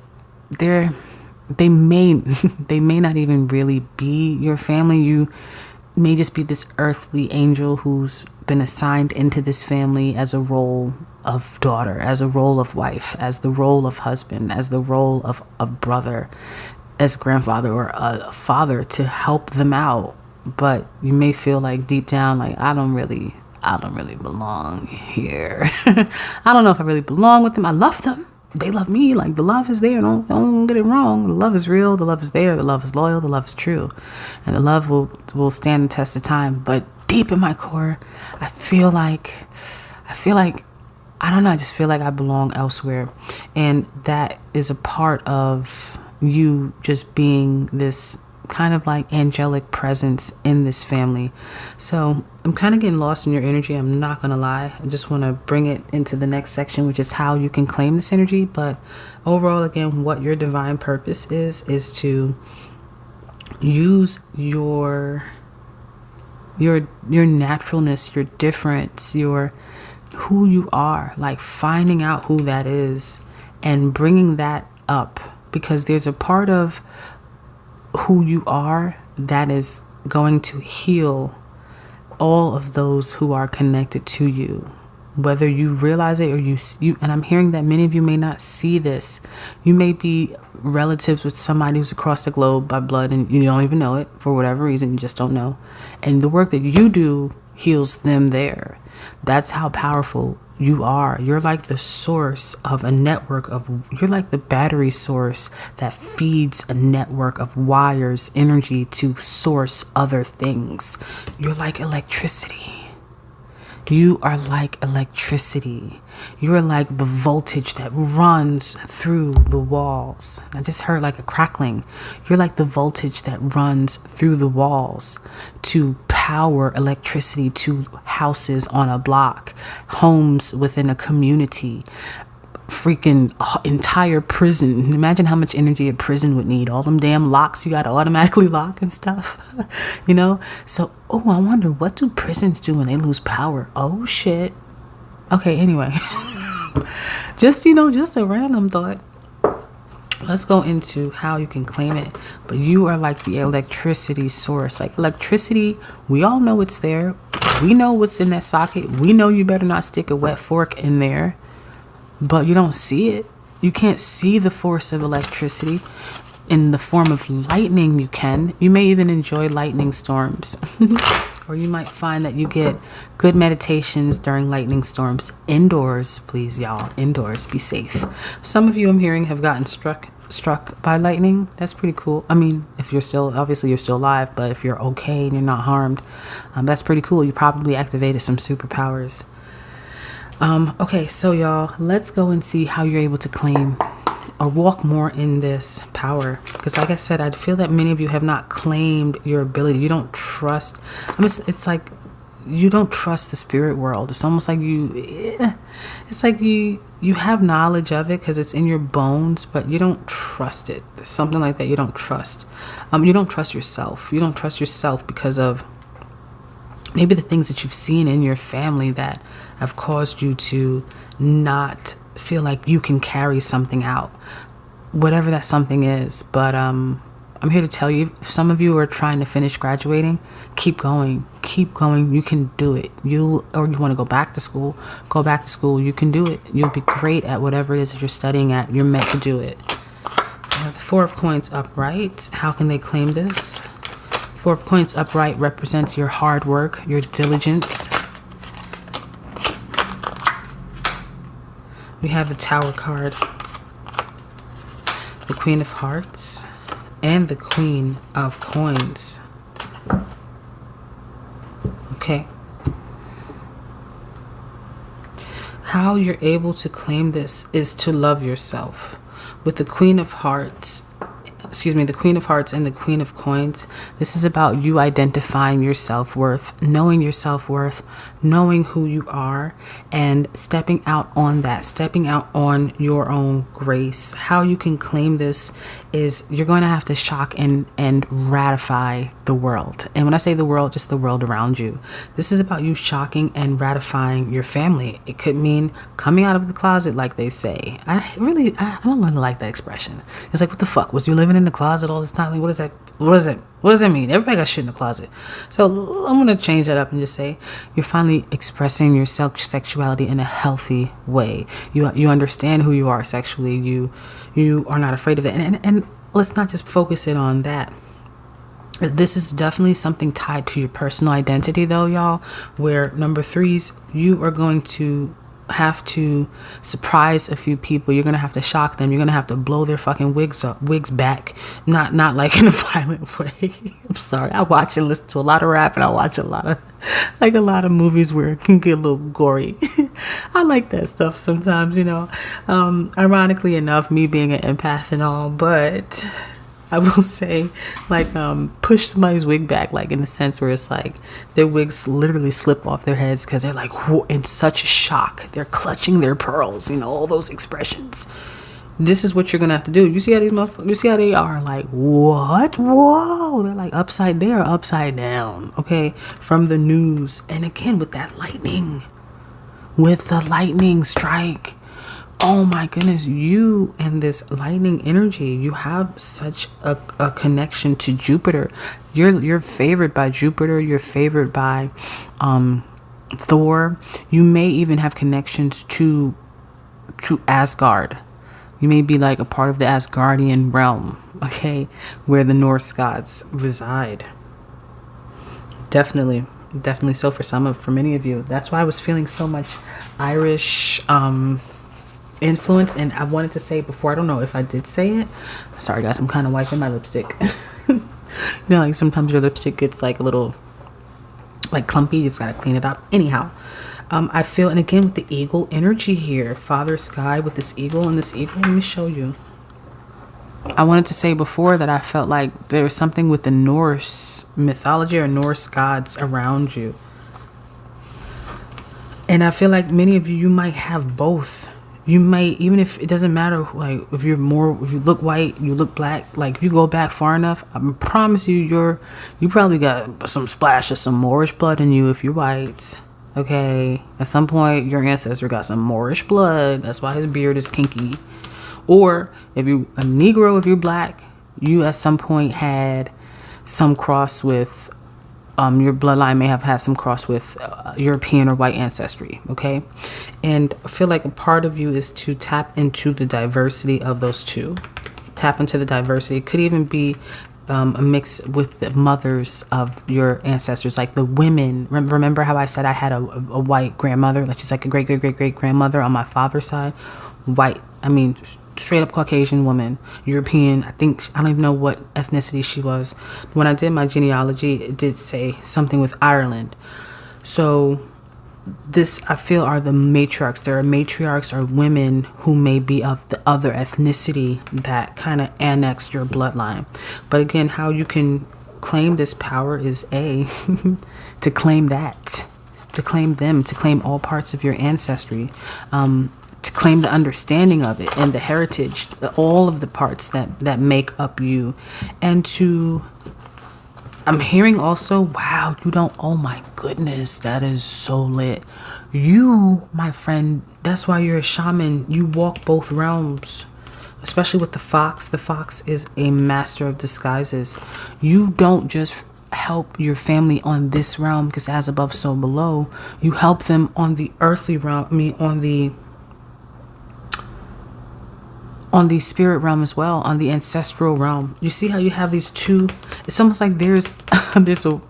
they may not even really be your family. You may just be this earthly angel who's been assigned into this family as a role of daughter, as a role of wife, as the role of husband, as the role of brother, as grandfather or a father, to help them out. But you may feel like deep down, like, I don't really belong here. I don't know if I really belong with them. I love them. They love me. Like, the love is there. Don't get it wrong. The love is real. The love is there. The love is loyal. The love is true. And the love will stand the test of time. But deep in my core, I feel like, I don't know. I just feel like I belong elsewhere. And that is a part of you just being this kind of like angelic presence in this family. So I'm kind of getting lost in your energy. I'm not going to lie. I just want to bring it into the next section, which is how you can claim this energy. But overall, again, what your divine purpose is to use your naturalness, your difference, your who you are, like finding out who that is and bringing that up, because there's a part of who you are that is going to heal all of those who are connected to you, whether you realize it or you and I'm hearing that many of you may not see this. You may be relatives with somebody who's across the globe by blood and you don't even know it for whatever reason. You just don't know. And the work that you do heals them there. That's how powerful you are. You're like the source of a network of, you're like the battery source that feeds a network of wires, energy to source other things. You're like electricity. You are like electricity. You're like the voltage that runs through the walls. I just heard like a crackling. You're like the voltage that runs through the walls to power electricity to houses on a block, homes within a community, freaking entire prison. Imagine how much energy a prison would need. All them damn locks you gotta automatically lock and stuff. You know? So, I wonder, what do prisons do when they lose power? Oh shit. Okay, anyway. Just a random thought. Let's go into how you can claim it. But you are like the electricity source. Like electricity, we all know it's there. We know what's in that socket. We know you better not stick a wet fork in there. But you don't see it. You can't see the force of electricity. In the form of lightning, you can. You may even enjoy lightning storms. Or you might find that you get good meditations during lightning storms. Indoors, please, y'all. Indoors. Be safe. Some of you, I'm hearing, have gotten struck by lightning. That's pretty cool. I mean, if you're still, obviously you're still alive, but if you're okay and you're not harmed, that's pretty cool. You probably activated some superpowers. Okay, so y'all, let's go and see how you're able to claim or walk more in this power. Because like I said, I feel that many of you have not claimed your ability. You don't trust. It's like you don't trust the spirit world. It's almost like it's like you have knowledge of it because it's in your bones, but you don't trust it. There's something like that you don't trust. You don't trust yourself. You don't trust yourself because of maybe the things that you've seen in your family that have caused you to not feel like you can carry something out, whatever that something is. But I'm here to tell you, if some of you are trying to finish graduating, keep going. You can do it. You want to go back to school, you can do it. You'll be great at whatever it is that you're studying at. You're meant to do it. The Four of Coins upright. How can they claim this? Four of Coins upright represents your hard work, your diligence. We have the Tower card, the Queen of Hearts, and the Queen of Coins. Okay. How you're able to claim this is to love yourself. With the Queen of Hearts, the Queen of Hearts and the Queen of Coins, this is about you identifying your self-worth, knowing your self-worth, knowing who you are, and stepping out on that, stepping out on your own grace. How you can claim this is you're going to have to shock and ratify the world. And when I say the world, just the world around you. This is about you shocking and ratifying your family. It could mean coming out of the closet, like they say. I don't really like that expression. It's like, what the fuck? Was you living in the closet all this time? Like, what is that? What does that mean? Everybody got shit in the closet. So I'm going to change that up and just say you're finally expressing your sexuality in a healthy way. You understand who you are sexually. You are not afraid of it. And let's not just focus it on that. This is definitely something tied to your personal identity, though, y'all, where number threes, you are going to have to surprise a few people. You're going to have to shock them. You're going to have to blow their fucking wigs back. Not like in a violent way. I'm sorry. I watch and listen to a lot of rap, and I watch a lot of movies where it can get a little gory. I like that stuff sometimes, ironically enough, me being an empath and all, but I will say, push somebody's wig back, in the sense where it's like their wigs literally slip off their heads because they're in such a shock. They're clutching their pearls, all those expressions. This is what you're gonna have to do. You see how these motherfuckers, you see how they are what? Whoa! They're upside down, okay? From the news. And again, with that lightning, with the lightning strike. Oh my goodness, you and this lightning energy, you have such a connection to Jupiter. You're favored by Jupiter. You're favored by Thor. You may even have connections to Asgard. You may be a part of the Asgardian realm, okay, where the Norse gods reside. Definitely. Definitely so for many of you. That's why I was feeling so much Irish influence. And I wanted to say before, I don't know if I did say it. Sorry guys, I'm kind of wiping my lipstick. Like sometimes your lipstick gets like a little like clumpy. You just gotta clean it up. Anyhow, I feel, and again with the eagle energy here, Father Sky with this eagle and this eagle. Let me show you. I wanted to say before that I felt like there was something with the Norse mythology or Norse gods around you. And I feel like many of you, you might have both. You might, even if it doesn't matter, like if you look white, you look black, like if you go back far enough, I promise you, you probably got some splash of some Moorish blood in you if you're white. Okay. At some point, your ancestor got some Moorish blood. That's why his beard is kinky. Or if you're a Negro, if you're black, you at some point had some cross with, your bloodline may have had some cross with European or white ancestry, okay? And I feel like a part of you is to tap into the diversity of those two. Tap into the diversity. It could even be a mix with the mothers of your ancestors, like the women. Remember how I said I had a white grandmother, like she's like a great grandmother on my father's side? White, I mean, straight up Caucasian woman, European. I don't even know what ethnicity she was. But when I did my genealogy, it did say something with Ireland. So this, I feel, are the matriarchs. There are matriarchs or women who may be of the other ethnicity that kind of annexed your bloodline. But again, how you can claim this power is to claim that, to claim them, to claim all parts of your ancestry, to claim the understanding of it and the heritage, all of the parts that make up you. And I'm hearing also, wow, you don't, oh my goodness, that is so lit. You, my friend, that's why you're a shaman. You walk both realms, especially with the fox. The fox is a master of disguises. You don't just help your family on this realm, because as above, so below. You help them on the earthly realm, on the spirit realm as well, on the ancestral realm. You see how you have these two? It's almost like there's a,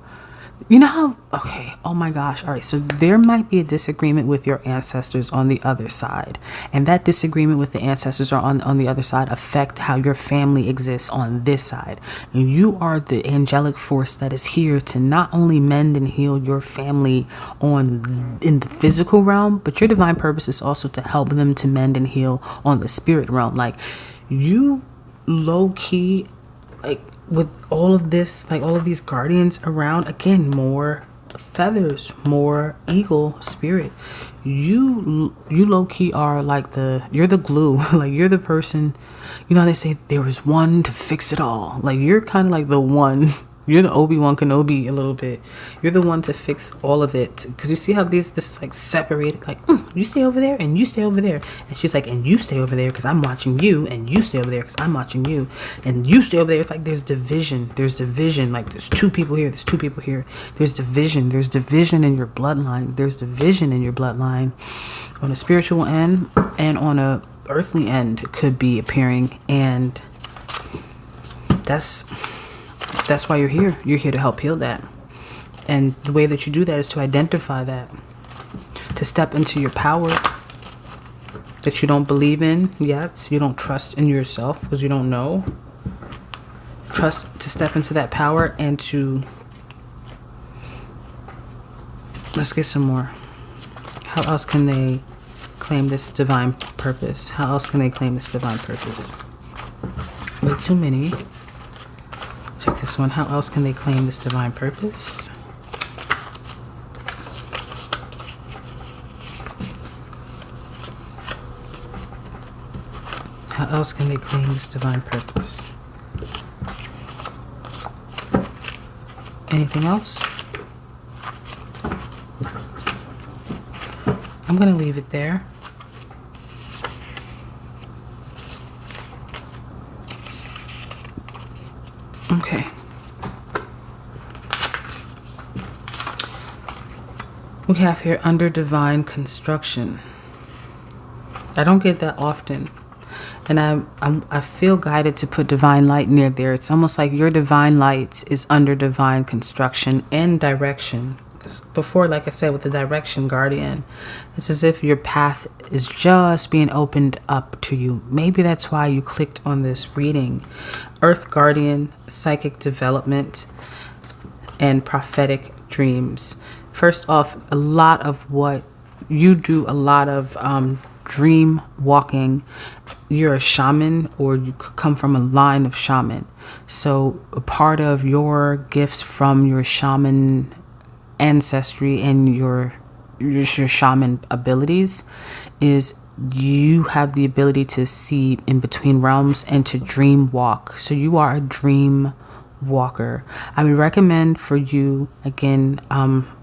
you know how, okay, oh my gosh. All right, so there might be a disagreement with your ancestors on the other side. And that disagreement with the ancestors on the other side affect how your family exists on this side. And you are the angelic force that is here to not only mend and heal your family in the physical realm, but your divine purpose is also to help them to mend and heal on the spirit realm. Like, you low key, like, with all of this, like all of these guardians around, again, more feathers, more eagle spirit. You low-key are like you're the glue. Like, you're the person, you know, they say there was one to fix it all. Like, you're kind of like the one. You're the Obi-Wan Kenobi a little bit. You're the one to fix all of it. Because you see how this is like separated. Like, you stay over there and you stay over there. And she's like, and you stay over there because I'm watching you. And you stay over there because I'm watching you. And you stay over there. It's like there's division. There's division. Like, there's two people here. There's two people here. There's division. There's division in your bloodline. There's division in your bloodline. On a spiritual end and on a earthly end could be appearing. And that's why you're here. You're here to help heal that. And the way that you do that is to identify that, to step into your power that you don't believe in yet. You don't trust in yourself because you don't know. Trust to step into that power and to, let's get some more. How else can they claim this divine purpose? How else can they claim this divine purpose? Way too many. Check this one. How else can they claim this divine purpose? How else can they claim this divine purpose? Anything else? I'm going to leave it there. Okay. We have here under divine construction. I don't get that often. And I feel guided to put divine light near there. It's almost like your divine light is under divine construction and direction. before, like I said, with the direction guardian, it's as if your path is just being opened up to you. Maybe that's why you clicked on this reading. Earth guardian, psychic development, and prophetic dreams. First off, a lot of what you do, a lot of dream walking. You're a shaman, or you could come from a line of shaman. So a part of your gifts from your shaman ancestry and your shaman abilities is you have the ability to see in between realms and to dream walk. So you are a dream walker. I would recommend for you, again,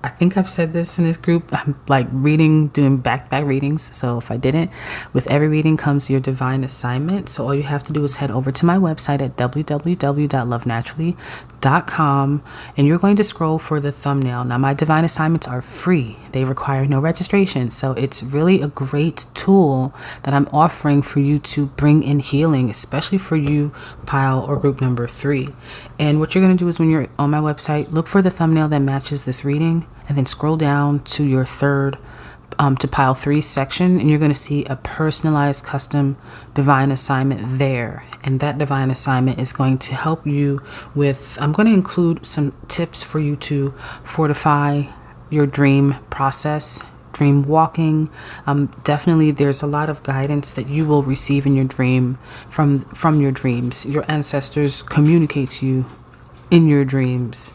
I think I've said this in this group, I'm like doing back-to-back readings. So if I didn't, with every reading comes your divine assignment. So all you have to do is head over to my website at www.lovenaturally.com, and you're going to scroll for the thumbnail. Now, my divine assignments are free. They require no registration. So it's really a great tool that I'm offering for you to bring in healing, especially for you, pile or group number 3. And what you're going to do is when you're on my website, look for the thumbnail that matches this reading, and then scroll down to your third, to pile 3 section, and you're going to see a personalized custom divine assignment there. And that divine assignment is going to help you with, I'm going to include some tips for you to fortify your dream process, dream walking. Definitely there's a lot of guidance that you will receive in your dream from your dreams. Your ancestors communicate to you in your dreams.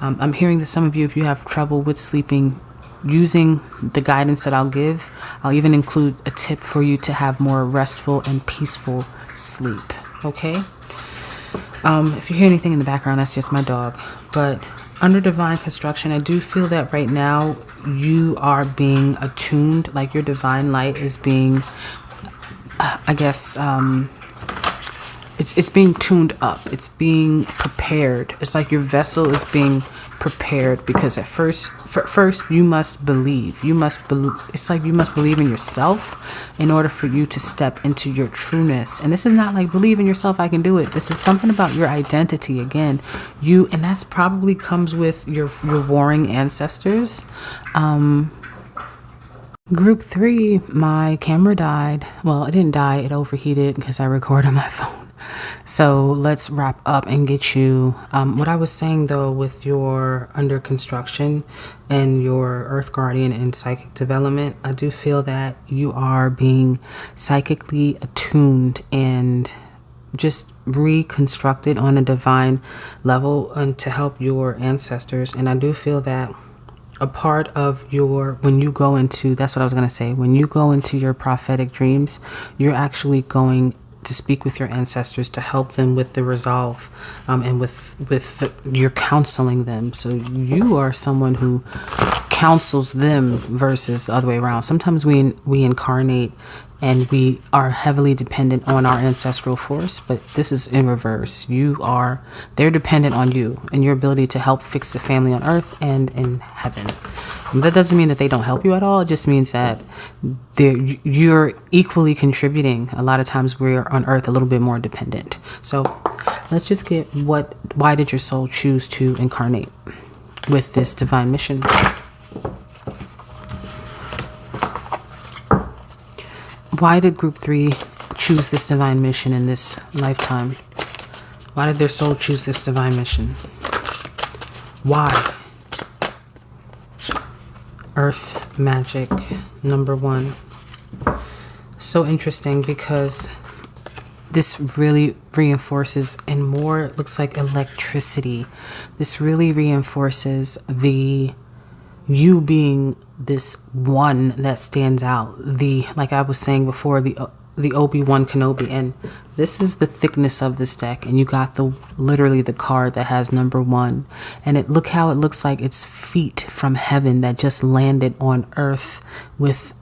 I'm hearing that some of you, if you have trouble with sleeping, using the guidance that I'll give, I'll even include a tip for you to have more restful and peaceful sleep. Okay? If you hear anything in the background, that's just my dog. But under divine construction, I do feel that right now you are being attuned, like your divine light is being, I guess, it's being tuned up. It's being prepared. It's like your vessel is being prepared, because at first you must believe. It's like you must believe in yourself in order for you to step into your trueness. And this is not like believe in yourself, I can do it. This is something about your identity again. And that's probably comes with your warring ancestors. Group 3, my camera died. Well, it didn't die, it overheated because I record on my phone. So let's wrap up and get you what I was saying though with your under construction and your earth guardian and psychic development. I do feel that you are being psychically attuned and just reconstructed on a divine level and to help your ancestors. And I do feel that a part of when you go into, that's what I was going to say, when you go into your prophetic dreams, you're actually going to speak with your ancestors to help them with the resolve, and you're counseling them. So you are someone who counsels them versus the other way around. Sometimes we incarnate and we are heavily dependent on our ancestral force, but this is in reverse. They're dependent on you and your ability to help fix the family on earth and in heaven. That doesn't mean that they don't help you at all. It just means that you're equally contributing. A lot of times we're on earth a little bit more dependent. So let's just get why did your soul choose to incarnate with this divine mission? Why did group 3 choose this divine mission in this lifetime? Why did their soul choose this divine mission? Why? Earth magic, number 1. So interesting, because this really reinforces, and more, it looks like electricity. This really reinforces you being this one that stands out. Like I was saying before, the Obi-Wan Kenobi. And this is the thickness of this deck. And you got literally the card that has number 1. And look how it looks like it's feet from heaven that just landed on earth with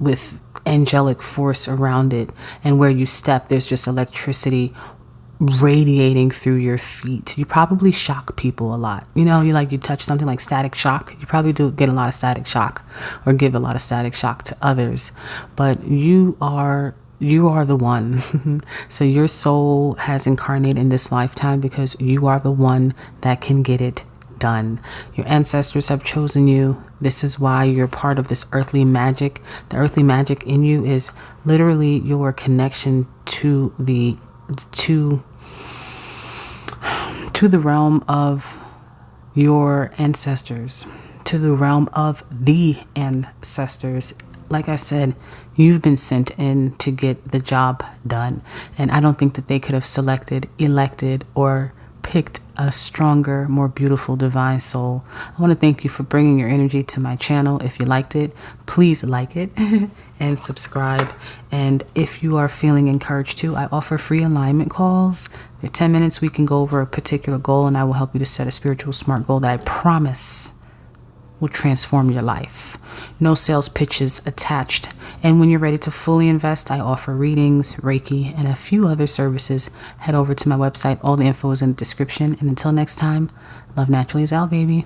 angelic force around it. And where you step, there's just electricity radiating through your feet. You probably shock people a lot. You touch something like static shock. You probably do get a lot of static shock, or give a lot of static shock to others. But you are the one. So your soul has incarnated in this lifetime because you are the one that can get it done. Your ancestors have chosen you. This is why you're part of this earthly magic. The earthly magic in you is literally your connection to the realm of your ancestors, to the realm of the ancestors. Like I said, you've been sent in to get the job done. And I don't think that they could have selected, elected, or picked a stronger, more beautiful divine soul. I want to thank you for bringing your energy to my channel. If you liked it, please like it and subscribe. And if you are feeling encouraged to, I offer free alignment calls. They're 10 minutes. We can go over a particular goal and I will help you to set a spiritual smart goal that I promise will transform your life. No sales pitches attached. And when you're ready to fully invest, I offer readings, Reiki, and a few other services. Head over to my website. All the info is in the description. And until next time, Love Naturally is out, baby.